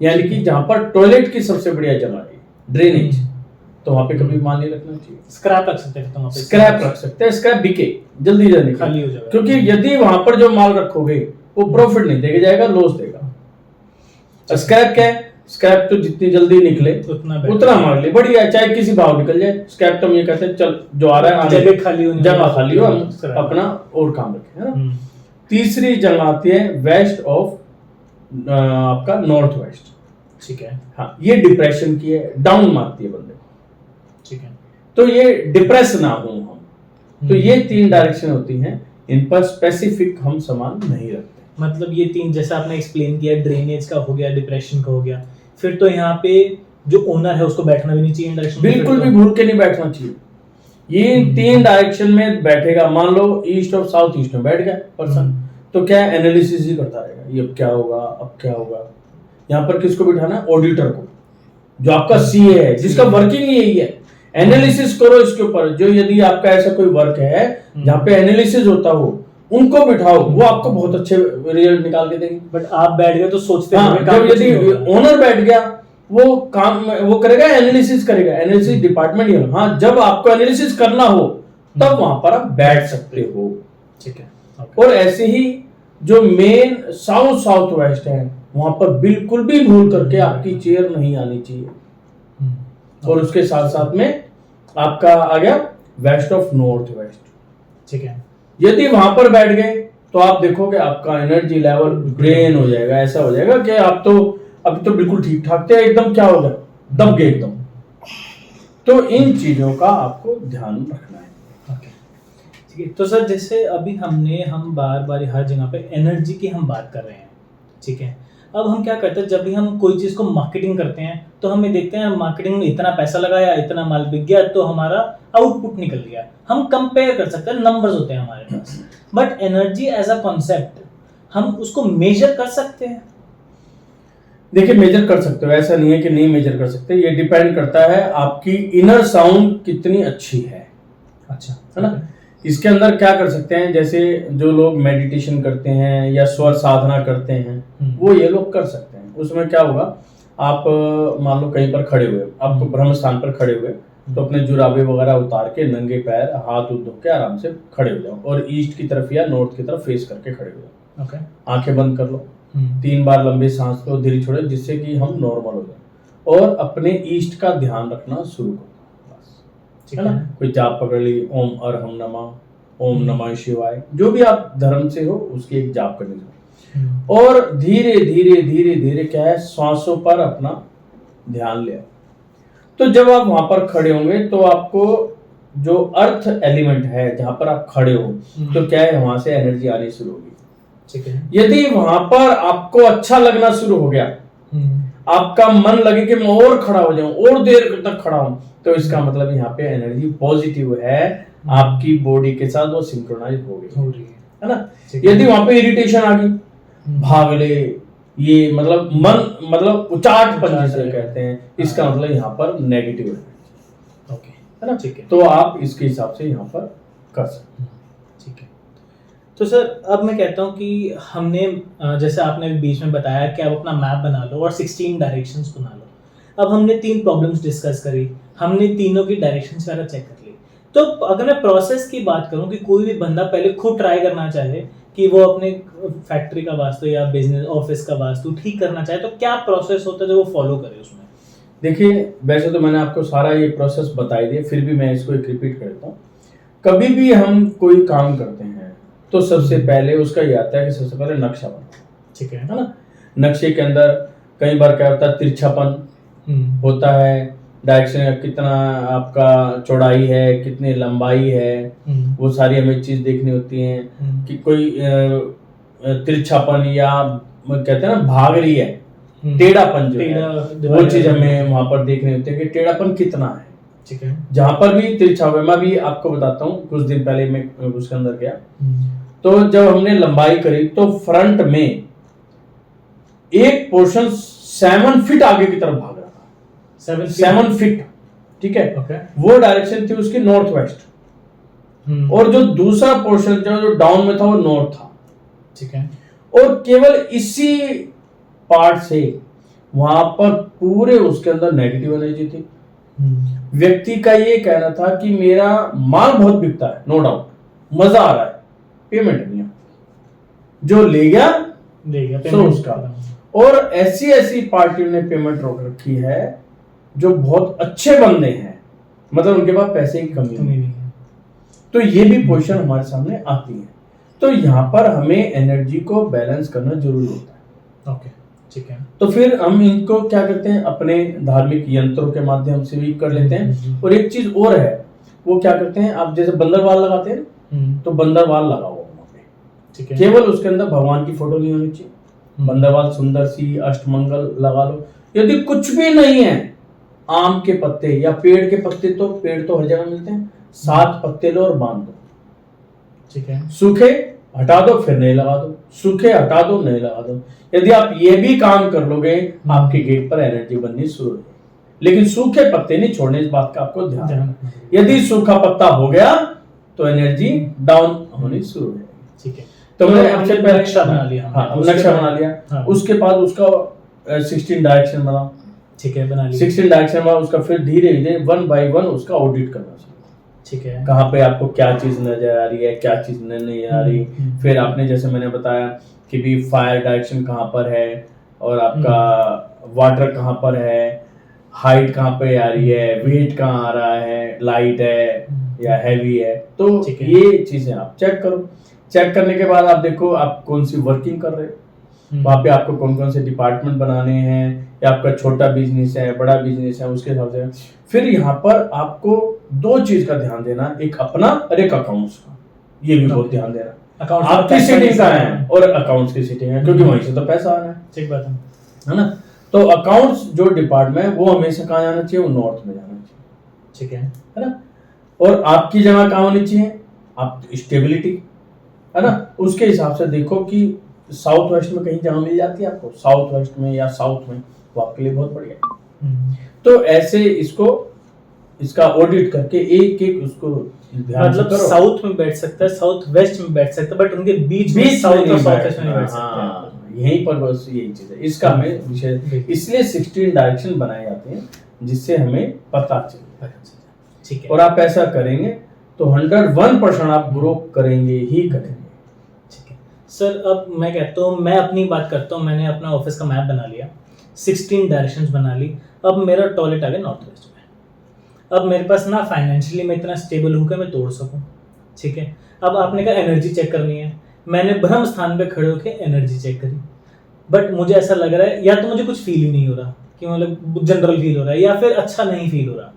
यानी कि जहां पर टॉयलेट की सबसे बढ़िया जगह है ड्रेनेज, तो वहां पे कभी माल नहीं रखना चाहिए। स्क्रैप रख सकते हैं, तो वहां पे स्क्रैप रख सकते हैं, स्क्रैप बिके जल्दी जल्दी खाली हो जाएगा, क्योंकि यदि वहां पर जो माल रखोगे वो प्रॉफिट नहीं देगा, जाएगा लॉस देगा। स्क्रैप क्या है? स्क्रैप तो जितनी जल्दी निकले उतना हमारे लिए बढ़िया है, चाहे किसी भाव निकल जाए। स्क्रैप तो हम ये कहते हैं चल जो आ रहा है जगह खाली हो, हम अपना और काम रखें, है ना। तीसरी जगह आती है वेस्ट ऑफ आपका नॉर्थ वेस्ट, ठीक है। हाँ, ये डिप्रेशन की है, डाउन मारती है बंदे को, ठीक है, तो ये डिप्रेस ना हो हम। तो ये 3 डायरेक्शन होती हैं, इन पर स्पेसिफिक हम सामान नहीं रखते। मतलब ये 3 जैसा आपने एक्सप्लेन किया, ड्रेनेज का हो गया, डिप्रेशन का हो गया, फिर तो यहाँ पे जो ओनर है उसको बैठना भी नहीं चाहिए डायरेक्शन, बिल्कुल भी भूल के नहीं बैठना चाहिए। ये 3 डायरेक्शन में बैठेगा, मान लो ईस्ट और साउथ ईस्ट में बैठ गया पर्सन, तो क्या एनालिसिस ही करता रहेगा, ये अब क्या होगा, अब क्या होगा। यहाँ पर किसको बिठाना है? ऑडिटर को, जो आपका सीए है, जिसका वर्किंग ही यही है। एनालिसिस करो इसके ऊपर, जो यदि आपका ऐसा कोई वर्क है जहाँ पे एनालिसिस होता हो, उनको बिठाओ, वो आपको बहुत अच्छे रिजल्ट निकाल के देंगे। बट आप बैठ गए तो सोचते हैं, जब यदि ओनर बैठ गया वो काम वो करेगा, एनालिसिस करेगा, एनालिसिस डिपार्टमेंट ही है। हाँ, जब आपको एनालिसिस करना हो तब वहां पर आप बैठ सकते हो, ठीक है। और ऐसे ही जो मेन साउथ साउथ वेस्ट है, वहां पर बिल्कुल भी भूल करके आपकी चेयर नहीं आनी चाहिए। और उसके साथ साथ में आपका आ गया वेस्ट ऑफ नॉर्थ वेस्ट, ठीक है। यदि वहां पर बैठ गए तो आप देखोगे आपका एनर्जी लेवल ड्रेन हो जाएगा, ऐसा हो जाएगा कि आप तो अभी तो बिल्कुल ठीक ठाक थे, एकदम क्या हो गया, दब गए एकदम। तो इन चीजों का आपको ध्यान रखना है। ठीक है। तो सर जैसे अभी हम बार बार हर जगह पे एनर्जी की हम बात कर रहे हैं, ठीक है। अब हम क्या करते हैं, जब भी हम कोई चीज़ को मार्केटिंग करते हैं तो हमें देखते हैं मार्केटिंग में इतना पैसा लगाया, इतना माल बिक गया, तो हमारा आउटपुट निकल गया। हम कंपेयर कर सकते हैं, नंबर्स होते हैं हमारे पास। But energy as a concept हम उसको मेजर कर सकते हैं? देखिए, मेजर कर सकते हो, ऐसा नहीं है कि नहीं मेजर कर सकते। ये डिपेंड करता है आपकी इनर साउंड कितनी अच्छी है, अच्छा, है ना। इसके अंदर क्या कर सकते हैं, जैसे जो लोग मेडिटेशन करते हैं या स्वर साधना करते हैं, वो ये लोग कर सकते हैं। उसमें क्या होगा, आप मान लो कहीं पर खड़े हुए, आप ब्रह्म स्थान पर खड़े हुए, तो अपने जुराबे वगैरह उतार के नंगे पैर हाथ धो के आराम से खड़े हो जाओ, और ईस्ट की तरफ या नॉर्थ की तरफ फेस करके खड़े हो जाओ। ओके, आंखें बंद कर लो, 3 बार लंबे सांस लो, धीरे छोड़ो, जिससे कि हम नॉर्मल हो जाए, और अपने ईस्ट का ध्यान रखना शुरू करो, है ना। कोई जाप पकड़ ली, ओम अरहम नमः, ओम नमः शिवाय, जो भी आप धर्म से हो उसकी एक जाप करनी चाहिए। और धीरे धीरे धीरे धीरे क्या है, श्वासों पर अपना ध्यान ले। तो जब आप वहां पर खड़े होंगे तो आपको जो अर्थ एलिमेंट है जहां पर आप खड़े हो, तो क्या है, वहां से एनर्जी आनी शुरू होगी, ठीक है। यदि वहां पर आपको अच्छा लगना शुरू हो गया, आपका मन लगे कि मैं और खड़ा हो जाऊं, और देर तक खड़ा हूं, तो इसका मतलब यहाँ पे एनर्जी पॉजिटिव है, आपकी बॉडी के साथ वो सिंक्रोनाइज हो रही है ना। यदि वहां पे इरिटेशन आ गई, भागले, ये मतलब मन मतलब उचाटपन जिसे कहते हैं, इसका मतलब यहाँ पर नेगेटिव है। ओके, है ना। ठीक है। तो आप इसके हिसाब से यहाँ पर कर सकते हैं। ठीक है। तो सर अब मैं कहता हूँ कि हमने जैसे आपने बीच में बताया कि आप अपना मैप बना लो और 16 डायरेक्शंस बना लो। अब हमने 3 प्रॉब्लम्स डिस्कस करी, हमने तीनों की डायरेक्शंस वगैरह चेक कर ली। तो अगर मैं प्रोसेस की बात करूँ कि कोई भी बंदा पहले खुद ट्राई करना चाहे कि वो अपने फैक्ट्री का वास्तु या बिजनेस ऑफिस का वास्तु ठीक करना चाहे, तो क्या प्रोसेस होता है जो वो फॉलो करे उसमें? देखिए, वैसे तो मैंने आपको सारा ये प्रोसेस बताई दिया, फिर भी मैं इसको एक रिपीट कर देता हूँ। कभी भी हम कोई काम करते हैं तो सबसे पहले उसका ये आता है कि सबसे पहले नक्शा बनाओ। ठीक है ना। नक्शे के अंदर कई बार क्या होता है, तिरछापन होता है, डायरेक्शन कितना आपका चौड़ाई है, कितनी लंबाई है, वो सारी हमें चीज देखनी होती है कि कोई तिरछापन या कहते हैं ना भाग रही है, टेढ़ापन जो है वो चीज हमें वहां पर देखनी होती है कि टेढ़ापन कितना है। ठीक है। जहां पर भी तिरछा हुआ, मैं भी आपको बताता हूँ, कुछ दिन पहले मैं उसके अंदर गया, तो जब हमने लंबाई करी तो फ्रंट में एक पोर्शन 7 फीट आगे की तरफ भाग रहा था। 7 फीट, ठीक है। वो डायरेक्शन थी उसकी नॉर्थ वेस्ट, और जो दूसरा पोर्शन जो डाउन में था वो नॉर्थ था। ठीक है। और केवल इसी पार्ट से वहां पर पूरे उसके अंदर नेगेटिव एनर्जी थी। व्यक्ति का ये कहना था कि मेरा माल बहुत बिकता है, नो डाउट, मजा आ रहा है, पेमेंट नहीं है, जो ले गया तो उसका। और ऐसी पार्टियों ने पेमेंट रोक रखी है जो बहुत अच्छे बंदे हैं, मतलब उनके पास पैसे की कमी नहीं है। तो ये भी पोजीशन हमारे सामने आती है। तो यहाँ पर हमें एनर्जी को बैलेंस करना जरूरी होता है। ओके, ठीक है। तो फिर हम इनको क्या करते हैं, अपने धार्मिक यंत्रों के माध्यम से भी कर लेते हैं। और एक चीज और है, वो क्या करते हैं, आप जैसे बंदरवाल लगाते हैं तो बंदरवाल लगाओ वहां पे, ठीक है। केवल उसके अंदर भगवान की फोटो नहीं होनी चाहिए। बंदरवाल सुंदर सी अष्टमंगल लगा लो। यदि कुछ भी नहीं है, आम के पत्ते या पेड़ के पत्ते, तो पेड़ तो हर जगह मिलते हैं, 7 पत्ते लो और बांध दो, ठीक है। सूखे हटा दो, फिर नए लगा दो, सूखे हटा दो, नए लगा दो। यदि आप ये भी काम कर लोगे, आपके गेट पर एनर्जी बननी शुरू हो। लेकिन सूखे पत्ते नहीं छोड़ने, इस बात का आपको ध्यान रखना। यदि सूखा पत्ता हो गया तो एनर्जी डाउन होनी शुरू हो जाएगी। ठीक है। तो मैंने आपसे पहले नक्शा बना लिया। हाँ, नक्शा बना लिया। उसके बाद उसका 16 डायरेक्शन बना। ठीक है, बना लिया। 16 डायरेक्शन बना, उसका फिर धीरे धीरे 1 by 1 उसका ऑडिट करना चाहिए। ठीक है। कहाँ पे आपको क्या चीज नजर आ रही है, क्या चीज नहीं आ रही। फिर आपने जैसे मैंने बताया कि भी फायर डायरेक्शन कहाँ पर है, और आपका वाटर कहाँ पर है, हाइट कहाँ पे आ रही है, वेट कहाँ आ रहा है, लाइट है या हैवी है। तो ये चीजें आप चेक करो। चेक करने के बाद आप देखो आप कौन सी वर्किंग कर रहे हो, वहाँ पे आपको कौन कौन से डिपार्टमेंट बनाने हैं, या आपका छोटा बिजनेस है, बड़ा बिजनेस है, उसके हिसाब से। फिर यहाँ पर आपको 2 चीज का ध्यान देना, एक अपना और एक अकाउंट्स का। ये भी बहुत ध्यान देना। आपकी सेटिंग का है और अकाउंट्स की सेटिंग है, क्योंकि वहीं से तो पैसा आना है। ठीक बात है ना। तो अकाउंट्स जो डिपार्टमेंट है वो हमेशा कहाँ जाना चाहिए, वो नॉर्थ में जाना चाहिए। ठीक है ना। और आपकी जगह कहाँ होनी चाहिए, आप स्टेबिलिटी, है ना, उसके हिसाब से देखो कि साउथ वेस्ट में कहीं जगह मिल जाती है आपको, साउथ वेस्ट में या साउथ में, वो आपके लिए बहुत बढ़िया। तो ऐसे इसका ऑडिट करके एक एक उसको मतलब साउथ में बैठ सकता है, साउथ वेस्ट में बैठ सकता है, बट उनके बीच में साउथ और साउथ वेस्ट में नहीं बैठ सकते। यहीं पर बस यही चीज है। इसका हमें विषय इसलिए 16 डायरेक्शन बनाए जाते हैं, जिससे हमें पता चले। ठीक है। और आप ऐसा करेंगे तो 101% आप ग्रो करेंगे ही करेंगे। ठीक है सर, अब मैं कहता हूँ, मैं अपनी बात करता हूँ। मैंने अपना ऑफिस का मैप बना लिया, 16 डायरेक्शंस बना ली। अब मेरा टॉयलेट आ गया नॉर्थ वेस्ट में। अब मेरे पास ना फाइनेंशियली मैं इतना स्टेबल हूँ कि मैं तोड़ सकूँ। ठीक है। अब आपने कहा एनर्जी चेक करनी है, मैंने ब्रह्म स्थान पे खड़े होकर एनर्जी चेक करी, बट मुझे ऐसा लग रहा है या तो मुझे कुछ फील ही नहीं हो रहा, कि मतलब जनरल फील हो रहा है, या फिर अच्छा नहीं फील हो रहा।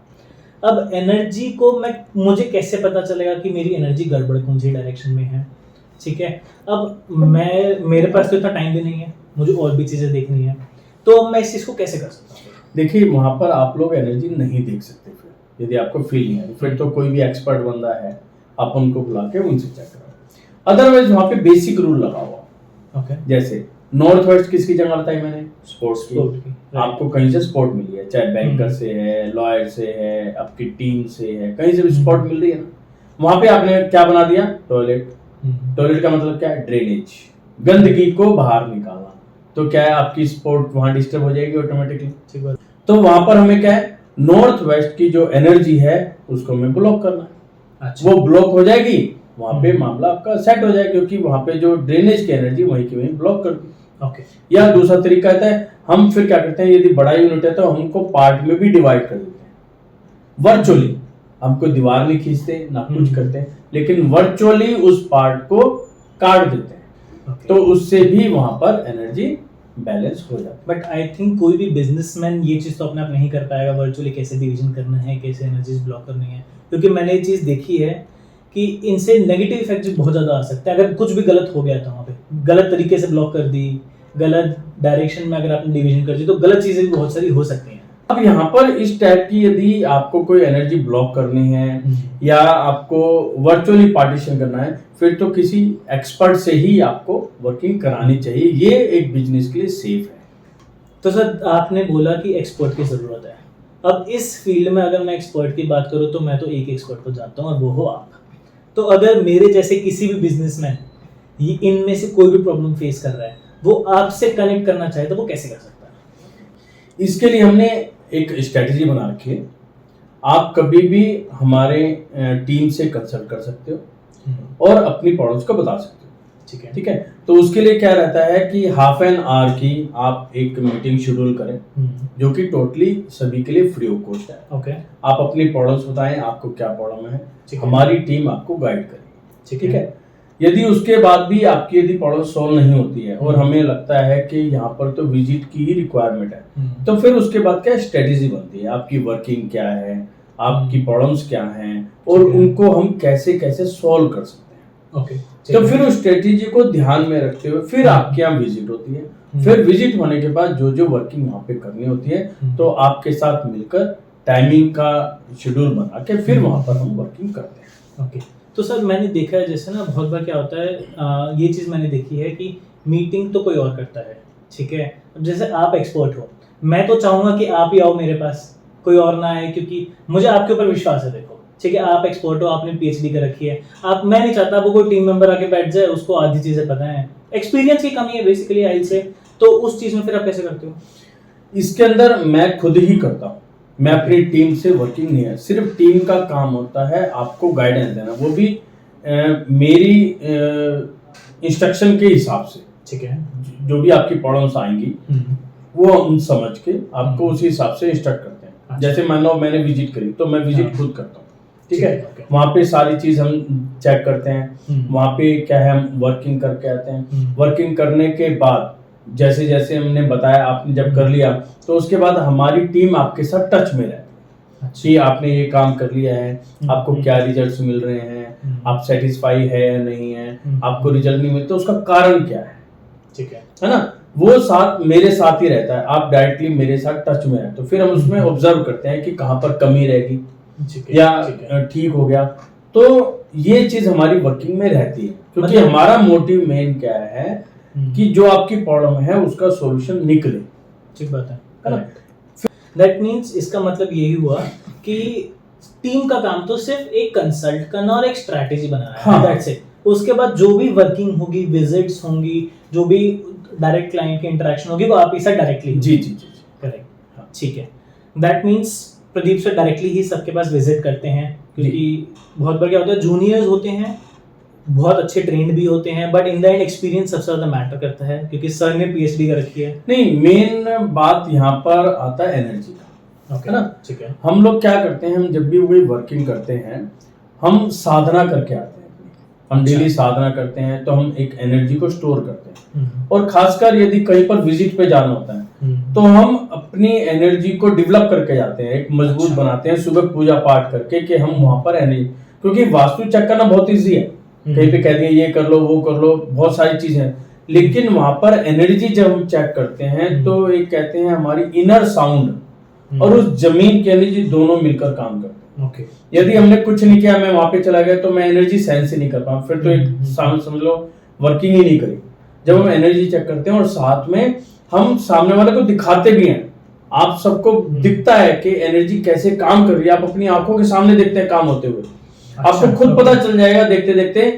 अब एनर्जी को मुझे कैसे पता चलेगा कि मेरी एनर्जी गड़बड़ कौन सी डायरेक्शन में है। ठीक है। अब मेरे पास तो इतना टाइम भी नहीं है, मुझे और भी चीज़ें देखनी है। तो मैं इस चीज़ को कैसे कर सकता हूँ? देखिए वहाँ पर आप लोग एनर्जी नहीं देख सकते, फिर यदि आपको फील नहीं है फिर तो कोई भी एक्सपर्ट बंदा है, आप उनको बुला के उनसे चेक कराओ। अदरवाइज वहाँ पे बेसिक रूल लगा हुआ, ओके, जैसे नॉर्थ वेस्ट किसकी जगह बताई मैंने, स्पोर्ट्स की। right. आपको कहीं से सपोर्ट मिली है, चाहे बैंकर से है, लॉयर से है, आपकी टीम से है, कहीं से भी सपोर्ट मिल रही है ना, वहां पे आपने क्या बना दिया, टॉयलेट। टॉयलेट का मतलब क्या है, ड्रेनेज, गंदगी को बाहर निकालना। तो क्या है, आपकी सपोर्ट वहां डिस्टर्ब हो जाएगी ऑटोमेटिकली। ठीक बात। तो वहां पर हमें क्या है, नॉर्थ वेस्ट की जो एनर्जी है उसको हमें ब्लॉक करना है। अच्छा, वो ब्लॉक हो जाएगी, वहां पे मामला आपका सेट हो जाएगा, क्योंकि वहां पे जो ड्रेनेज की एनर्जी वहीं की वहीं ब्लॉक कर दी। ओके, या दूसरा तरीका आता है, हम फिर क्या करते हैं, यदि बड़ा यूनिट है तो हमको पार्ट में भी डिवाइड कर देते हैं वर्चुअली। हमको दीवार नहीं खींचते ना कुछ करते, लेकिन वर्चुअली उस पार्ट को काट देते हैं। तो उससे भी वहां पर एनर्जी बैलेंस हो जाता है। बट आई थिंक कोई भी बिजनेसमैन ये चीज़ तो अपने आप नहीं कर पाएगा, वर्चुअली कैसे डिवीजन करना है, कैसे एनर्जीज ब्लॉक करनी है, क्योंकि मैंने ये चीज़ देखी है कि इनसे नेगेटिव इफेक्ट बहुत ज़्यादा आ सकते हैं। अगर कुछ भी गलत हो गया था वहाँ पे, गलत तरीके से ब्लॉक कर दी, गलत डायरेक्शन में अगर आपने डिवीजन कर दी, तो गलत चीज़ें भी बहुत सारी हो सकती हैं। अब यहाँ पर इस टाइप की यदि आपको कोई एनर्जी ब्लॉक करनी है या आपको वर्चुअली पार्टीशन करना है, फिर तो किसी एक्सपर्ट से ही आपको वर्किंग करानी चाहिए। ये एक बिजनेस के लिए सेफ है। तो सर आपने बोला कि एक्सपर्ट की ज़रूरत है। अब इस फील्ड में अगर मैं एक्सपर्ट की बात करूँ तो मैं तो एक एक्सपर्ट को जानता हूँ और वो हो आप। तो अगर मेरे जैसे किसी भी बिजनेसमैन इनमें से कोई भी प्रॉब्लम फेस कर रहा है, वो आपसे कनेक्ट करना चाहे तो वो कैसे कर सकता है? इसके लिए हमने एक स्ट्रेटजी बना रखी है। आप कभी भी हमारे टीम से कंसल्ट कर सकते हो और अपनी प्रॉब्लम्स को बता सकते हो। ठीक है, ठीक है, तो उसके लिए क्या रहता है कि हाफ एन आवर की आप एक मीटिंग शेड्यूल करें, जो कि टोटली सभी के लिए फ्री ऑफ कॉस्ट है। ओके, आप अपनी प्रॉब्लम्स बताएं, आपको क्या प्रॉब्लम है, ठीक है। हमारी टीम आपको गाइड करेगी। ठीक है। यदि उसके बाद भी आपकी यदि प्रॉब्लम सॉल्व नहीं होती है और हमें लगता है कि यहाँ पर तो विजिट की ही रिक्वायरमेंट है, तो फिर उसके बाद क्या स्ट्रेटेजी बनती है, आपकी वर्किंग क्या है, आपकी प्रॉब्लम्स क्या हैं और ठीक है। उनको हम कैसे कैसे सॉल्व कर सकते हैं। ओके, तो फिर उस स्ट्रेटेजी को ध्यान में रखते हुए फिर आपके यहाँ विजिट होती है। फिर विजिट होने के बाद जो जो वर्किंग वहाँ पे करनी होती है, तो आपके साथ मिलकर टाइमिंग का शेड्यूल बना के फिर वहाँ पर हम वर्किंग करते हैं। ओके, तो सर मैंने देखा है जैसे ना बहुत बार क्या होता है, ये चीज़ मैंने देखी है कि मीटिंग तो कोई और करता है, ठीक है। अब जैसे आप एक्सपर्ट हो, मैं तो चाहूँगा कि आप ही आओ मेरे पास, कोई और ना आए, क्योंकि मुझे आपके ऊपर विश्वास है। देखो ठीक है, आप एक्सपर्ट हो, आपने पीएचडी कर रखी है, आप, मैं नहीं चाहता वो कोई टीम मेंबर आके बैठ जाए, उसको आधी चीज़ें पता है, एक्सपीरियंस की कमी है बेसिकली आइल से, तो उस चीज़ में फिर आप कैसे करते हो? इसके अंदर मैं खुद ही करता हूँ, मैं अपनी टीम से वर्किंग नहीं है, सिर्फ टीम का काम होता है आपको गाइडेंस देना, वो भी मेरी इंस्ट्रक्शन के हिसाब से। ठीक है, जो भी आपकी प्रॉब्लम्स आएंगी वो हम समझ के आपको उसी हिसाब से इंस्ट्रक्ट करते हैं। अच्छा। जैसे मान लो मैंने विजिट करी तो मैं विजिट हाँ। खुद करता हूँ, ठीक है। ओके। वहाँ पे सारी चीज हम चेक करते हैं, वहाँ पे क्या है हम वर्किंग करके आते हैं। वर्किंग करने के बाद जैसे जैसे हमने बताया, आपने जब कर लिया तो उसके बाद हमारी टीम आपके साथ टच में रहती है कि आपने ये काम कर लिया है, आपको क्या रिजल्ट्स मिल रहे हैं, आप सेटिस्फाई है या नहीं है, आपको रिजल्ट नहीं मिलते उसका कारण क्या है, ठीक है ना। वो साथ मेरे साथ ही रहता है, आप डायरेक्टली मेरे साथ टच में हैं, तो फिर हम उसमें ऑब्जर्व करते हैं कि कहाँ पर कमी रहेगी या ठीक हो गया। तो ये चीज हमारी वर्किंग में रहती है, क्योंकि मतलब हमारा मोटिव मेन क्या है कि जो आपकी प्रॉब्लम है उसका सॉल्यूशन निकले। ठीक बात है। दैट मीन्स इसका मतलब यही हुआ कि टीम का काम तो सिर्फ एक कंसल्ट करना और एक स्ट्रैटेजी बनाना है। हाँ। That's it. उसके बाद जो भी वर्किंग होगी, विजिट्स होंगी, जो भी डायरेक्ट क्लाइंट की इंटरेक्शन होगी, वो आप ही से डायरेक्टली जी जी जी करेक्ट। ठीक है, that means Pradeep sir directly ही सबके पास विजिट करते हैं, क्योंकि बहुत बार क्या होता है, जूनियर्स होते हैं, बहुत अच्छे ट्रेंड भी होते हैं, but in the end experience सबसे ज्यादा मैटर करता है, क्योंकि सर ने पीएचडी कर रखी है। नहीं, मेन बात यहाँ पर आता है एनर्जी का, ओके है ना। ठीक है। हम लोग क्या करते हैं, हम जब भी कोई वर्किंग करते हैं हम साधना करके आते हैं, हम अच्छा। डेली साधना करते हैं, तो हम एक एनर्जी को स्टोर करते हैं। और खासकर यदि कहीं पर विजिट पे जाना होता है तो हम अपनी एनर्जी को डेवलप करके जाते हैं, एक मजबूत अच्छा। बनाते हैं सुबह पूजा पाठ करके कि हम वहां पर एनर्जी, क्योंकि वास्तु चेक करना बहुत ईजी है, कहीं पे कह दिए ये कर लो वो कर लो, बहुत सारी चीजें हैं, लेकिन वहां पर एनर्जी जब हम चेक करते हैं तो एक कहते हैं हमारी इनर साउंड और उस जमीन की एनर्जी दोनों मिलकर काम करते हैं। ओके। यदि हमने कुछ नहीं किया, मैं वहां पे चला गया तो मैं एनर्जी सेंस ही नहीं कर पाऊँ, फिर तो एक साउंड समझ लो वर्किंग ही नहीं करी। जब हम एनर्जी चेक करते हैं और साथ में हम सामने वाले को दिखाते भी हैं, आप सबको दिखता है कि एनर्जी कैसे काम कर रही है, आप अपनी आंखों के सामने देखते हैं काम होते हुए। आपको खुद पता चल जाएगा देखते देखते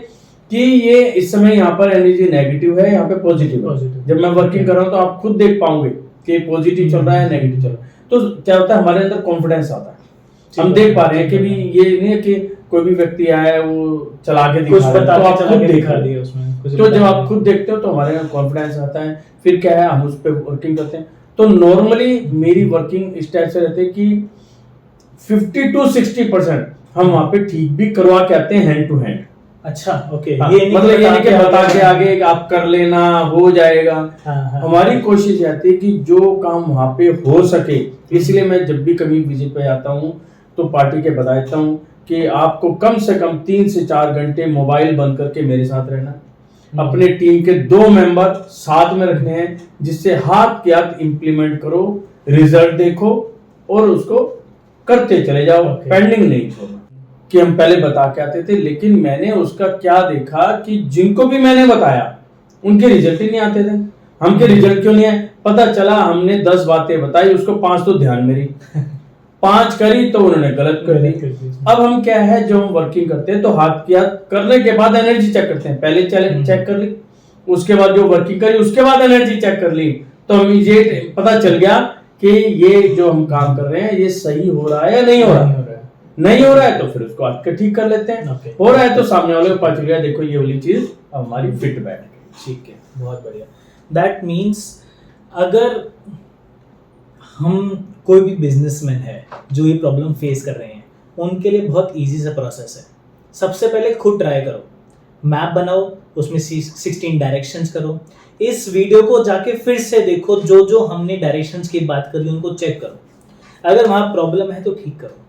कि ये इस समय यहाँ पर एनर्जी नेगेटिव है, यहाँ पे पॉजिटिव है। जब मैं वर्किंग कर रहा हूँ तो आप खुद देख पाओगे कि पॉजिटिव चल रहा है, नेगेटिव चल रहा है। तो क्या होता है, हमारे अंदर कॉन्फिडेंस आता है, हम देख पा रहे हैं कि भी ये नहीं है कि कोई भी व्यक्ति आया है वो चला के दिखा रहा है, तो आप खुद दिखा दिए उसमें। तो जब आप खुद देखते हो तो हमारे अंदर कॉन्फिडेंस आता है। फिर क्या है, हम उस पर वर्किंग करते हैं। तो नॉर्मली मेरी वर्किंग इस टाइप से रहती है कि 50 to 60% हम वहां पे ठीक भी करवा के आते हैं हैंड टू हैंड। अच्छा, ओके। हाँ, ये नहीं कि बता के आगे आप कर लेना हो जाएगा। हाँ, हमारी कोशिश रहती है कि जो काम वहां पे हो सके, इसलिए मैं जब भी कभी विजिट पे आता हूँ तो पार्टी के बता देता हूँ कि आपको कम से कम 3 से 4 घंटे मोबाइल बंद करके मेरे साथ रहना, अपने टीम के 2 मेंबर साथ में रखने हैं, जिससे हाथ के हाथ इंप्लीमेंट करो, रिजल्ट देखो और उसको करते चले जाओ, पेंडिंग नहीं छोड़ो। कि हम पहले बता के आते थे, लेकिन मैंने उसका क्या देखा कि जिनको भी मैंने बताया उनके रिजल्ट ही नहीं आते थे। हमके रिजल्ट क्यों नहीं आए? पता चला हमने 10 बातें बताई, उसको 5 तो ध्यान में रही, 5 करी तो उन्होंने गलत कर दी। अब हम क्या है, जो हम वर्किंग करते हैं तो हाथ की हाथ करने के बाद एनर्जी चेक करते हैं। पहले चेक कर ली, उसके बाद जो वर्किंग करी उसके बाद एनर्जी चेक कर ली, तो हमें ये पता चल गया कि ये जो हम काम कर रहे हैं ये सही हो रहा है या नहीं हो रहा है। नहीं हो रहा है तो फिर उसको आके ठीक कर लेते हैं। हो रहा है तो सामने वाले को पता चल गया, देखो ये वाली चीज हमारी फिट बैठ गई। ठीक है, बहुत बढ़िया। दैट मीन्स अगर हम कोई भी बिजनेसमैन है जो ये प्रॉब्लम फेस कर रहे हैं, उनके लिए बहुत इजी सा प्रोसेस है। सबसे पहले खुद ट्राई करो, मैप बनाओ, उसमें 16 डायरेक्शंस करो। इस वीडियो को जाके फिर से देखो, जो जो हमने डायरेक्शंस की बात करी उनको चेक करो। अगर वहाँ प्रॉब्लम है तो ठीक करो,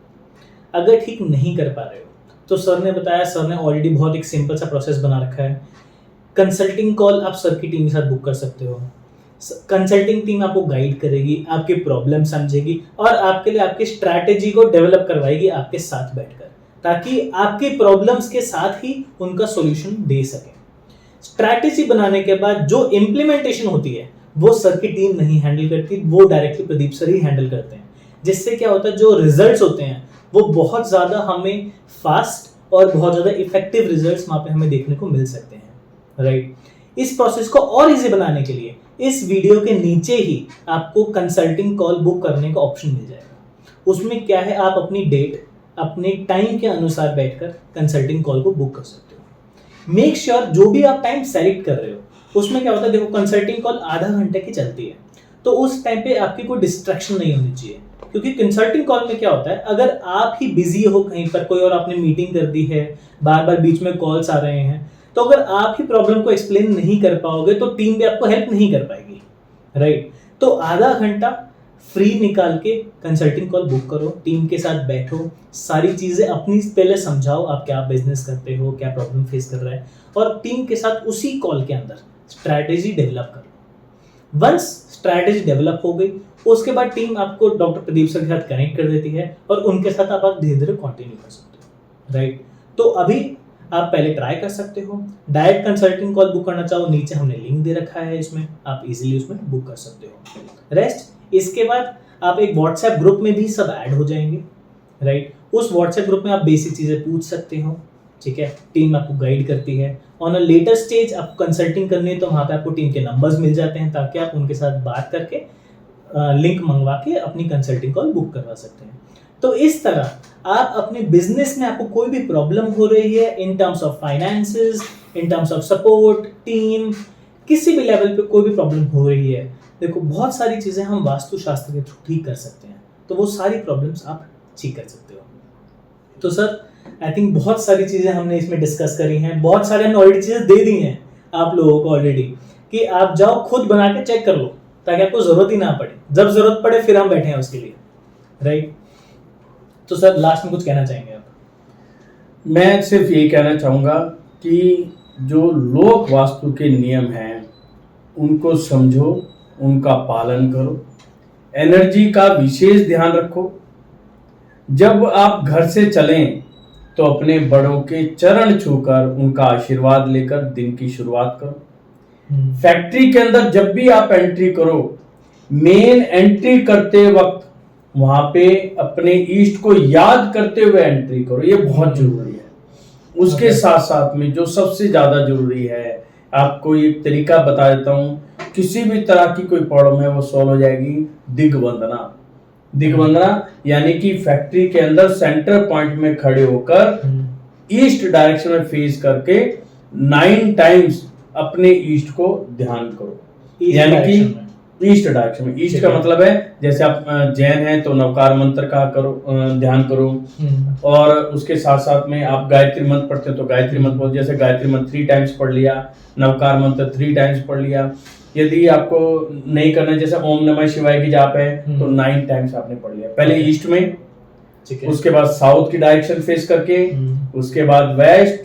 अगर ठीक नहीं कर पा रहे हो तो सर ने बताया, सर ने ऑलरेडी बहुत एक सिंपल सा प्रोसेस बना रखा है। कंसल्टिंग कॉल आप सर की टीम के साथ बुक कर सकते हो। कंसल्टिंग टीम आपको गाइड करेगी, आपकी प्रॉब्लम समझेगी और आपके लिए आपकी स्ट्रैटेजी को डेवलप करवाएगी आपके साथ बैठकर, ताकि आपकी प्रॉब्लम्स के साथ ही उनका सॉल्यूशन दे सके। स्ट्रैटेजी बनाने के बाद जो इम्प्लीमेंटेशन होती है वो सर की टीम नहीं हैंडल करती, वो डायरेक्टली प्रदीप सर ही हैंडल करते हैं। जिससे क्या होता है, जो रिजल्ट्स होते हैं वो बहुत ज़्यादा हमें फास्ट और बहुत ज़्यादा इफेक्टिव रिजल्ट्स वहाँ पे हमें देखने को मिल सकते हैं, राइट। इस प्रोसेस को और इजी बनाने के लिए इस वीडियो के नीचे ही आपको कंसल्टिंग कॉल बुक करने का ऑप्शन मिल जाएगा। उसमें क्या है, आप अपनी डेट, अपने टाइम के अनुसार बैठकर कंसल्टिंग कॉल को बुक कर सकते हो। मेक श्योर जो भी आप टाइम सेलेक्ट कर रहे हो उसमें क्या होता है, देखो कंसल्टिंग कॉल आधा घंटे की चलती है, तो उस टाइम पे आपकी कोई डिस्ट्रैक्शन नहीं होनी चाहिए। क्योंकि कंसल्टिंग कॉल में क्या होता है, अगर आप ही बिजी हो कहीं पर, कोई और आपने मीटिंग कर दी है, बार बार बीच में कॉल्स आ रहे हैं, तो अगर आप ही प्रॉब्लम को एक्सप्लेन नहीं कर पाओगे तो टीम भी आपको हेल्प नहीं कर पाएगी, राइट। तो आधा घंटा फ्री निकाल के कंसल्टिंग कॉल बुक करो, टीम के साथ बैठो, सारी चीज़ें अपनी पहले समझाओ, आप क्या बिजनेस करते हो, क्या प्रॉब्लम फेस कर रहा है, और टीम के साथ उसी कॉल के अंदर स्ट्रैटेजी डेवलप करो। वंस स्ट्रैटेजी डेवलप हो गई, उसके बाद टीम आपको डॉक्टर प्रदीप सर के साथ कनेक्ट कर देती है और उनके साथ आप धीरे धीरे कंटिन्यू कर सकते हो, राइट। तो अभी आप पहले ट्राई कर सकते हो। डायरेक्ट कंसल्टिंग कॉल बुक करना चाहो, नीचे हमने लिंक दे रखा है, इसमें आप इजीली उसमें बुक कर सकते हो। रेस्ट इसके बाद आप एक व्हाट्सएप ग्रुप में भी सब ऐड हो जाएंगे, राइट। उस व्हाट्सएप ग्रुप में आप बेसिक चीज़ें पूछ सकते हो, ठीक है। टीम आपको गाइड करती है। ऑन अ लेटर स्टेज आप कंसल्टिंग करनी है तो वहाँ पे आपको टीम के नंबर्स मिल जाते हैं, ताकि आप उनके साथ बात करके लिंक मंगवा के अपनी कंसल्टिंग कॉल बुक करवा सकते हैं। तो इस तरह आप अपने बिजनेस में आपको कोई भी प्रॉब्लम हो रही है in terms of finances, in terms of support, team, किसी भी लेवल पे कोई भी प्रॉब्लम हो रही है, देखो बहुत सारी चीज़ें हम वास्तुशास्त्र के थ्रू ठीक कर सकते हैं। तो वो सारी प्रॉब्लम्स आप ठीक कर सकते हो। तो सर आई थिंक बहुत सारी चीज़ें हमने इसमें डिस्कस करी हैं, बहुत सारे हमने ऑलरेडी चीज़ें दे दी हैं आप लोगों को ऑलरेडी, कि आप जाओ खुद बना के चेक कर लो, ताकि आपको ज़रूरत ही ना पड़े, जब ज़रूरत पड़े फिर हम बैठे हैं उसके लिए, राइट। तो सर लास्ट में कुछ कहना चाहेंगे आप? मैं सिर्फ यही कहना चाहूँगा कि जो लोक वास्तु के नियम हैं उनको समझो, उनका पालन करो, एनर्जी का विशेष ध्यान रखो। जब आप घर से चलें तो अपने बड़ों के चरण छूकर उनका आशीर्वाद लेकर दिन की शुरुआत करो। फैक्ट्री के अंदर जब भी आप एंट्री करो, मेन एंट्री करते वक्त वहां पे अपने ईस्ट को याद करते हुए एंट्री करो, ये बहुत जरूरी है। उसके साथ साथ में जो सबसे ज्यादा जरूरी है, आपको एक तरीका बता देता हूं, किसी भी तरह की कोई प्रॉब्लम है वो सॉल्व हो जाएगी। दिग्वंदना, दिग्वंदना यानी कि फैक्ट्री के अंदर सेंटर पॉइंट में खड़े होकर ईस्ट डायरेक्शन में फेस करके 9 टाइम्स अपने ईस्ट को ध्यान करो। यानी कि ईस्ट डायरेक्शन में, ईस्ट का मतलब है जैसे आप जैन हैं तो नवकार मंत्र का करो, ध्यान करो। और उसके साथ साथ में आप गायत्री मंत्र पढ़ते हैं तो गायत्री मंत्र बोल, जैसे गायत्री मंत्र 3 टाइम्स पढ़ लिया, नवकार मंत्र 3 टाइम्स पढ़ लिया। यदि आपको नहीं करना, जैसे ओम नमः शिवाय की जाप है तो 9 टाइम्स आपने पढ़ लिया। पहले ईस्ट में, उसके बाद साउथ की डायरेक्शन फेस करके, उसके बाद वेस्ट,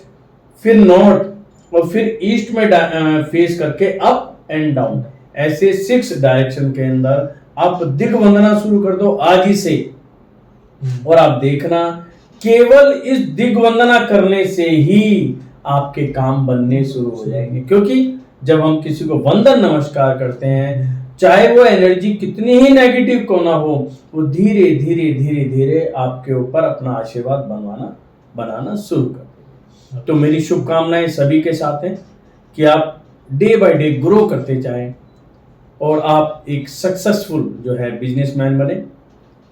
फिर नॉर्थ और फिर ईस्ट में फेस करके अप एंड डाउन। ऐसे 6 डायरेक्शन के अंदर आप दिग्वंदना शुरू कर दो आज ही से। और आप देखना, केवल इस दिग्वंदना करने से ही आपके काम बनने शुरू हो जाएंगे। क्योंकि जब हम किसी को वंदन नमस्कार करते हैं, चाहे वो एनर्जी कितनी ही नेगेटिव क्यों ना हो, वो धीरे धीरे धीरे धीरे आपके ऊपर अपना आशीर्वाद बनाना शुरू कर दे। तो मेरी शुभकामनाएं सभी के साथ हैं कि आप डे बाय डे ग्रो करते जाएं और आप एक सक्सेसफुल जो है बिजनेसमैन बने।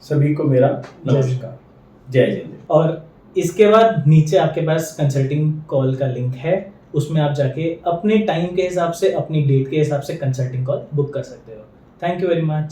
सभी को मेरा नमस्कार, जय जय। और इसके बाद नीचे आपके पास कंसल्टिंग कॉल का लिंक है, उसमें आप जाके अपने टाइम के हिसाब से, अपनी डेट के हिसाब से कंसल्टिंग कॉल बुक कर सकते हो। Thank you very much.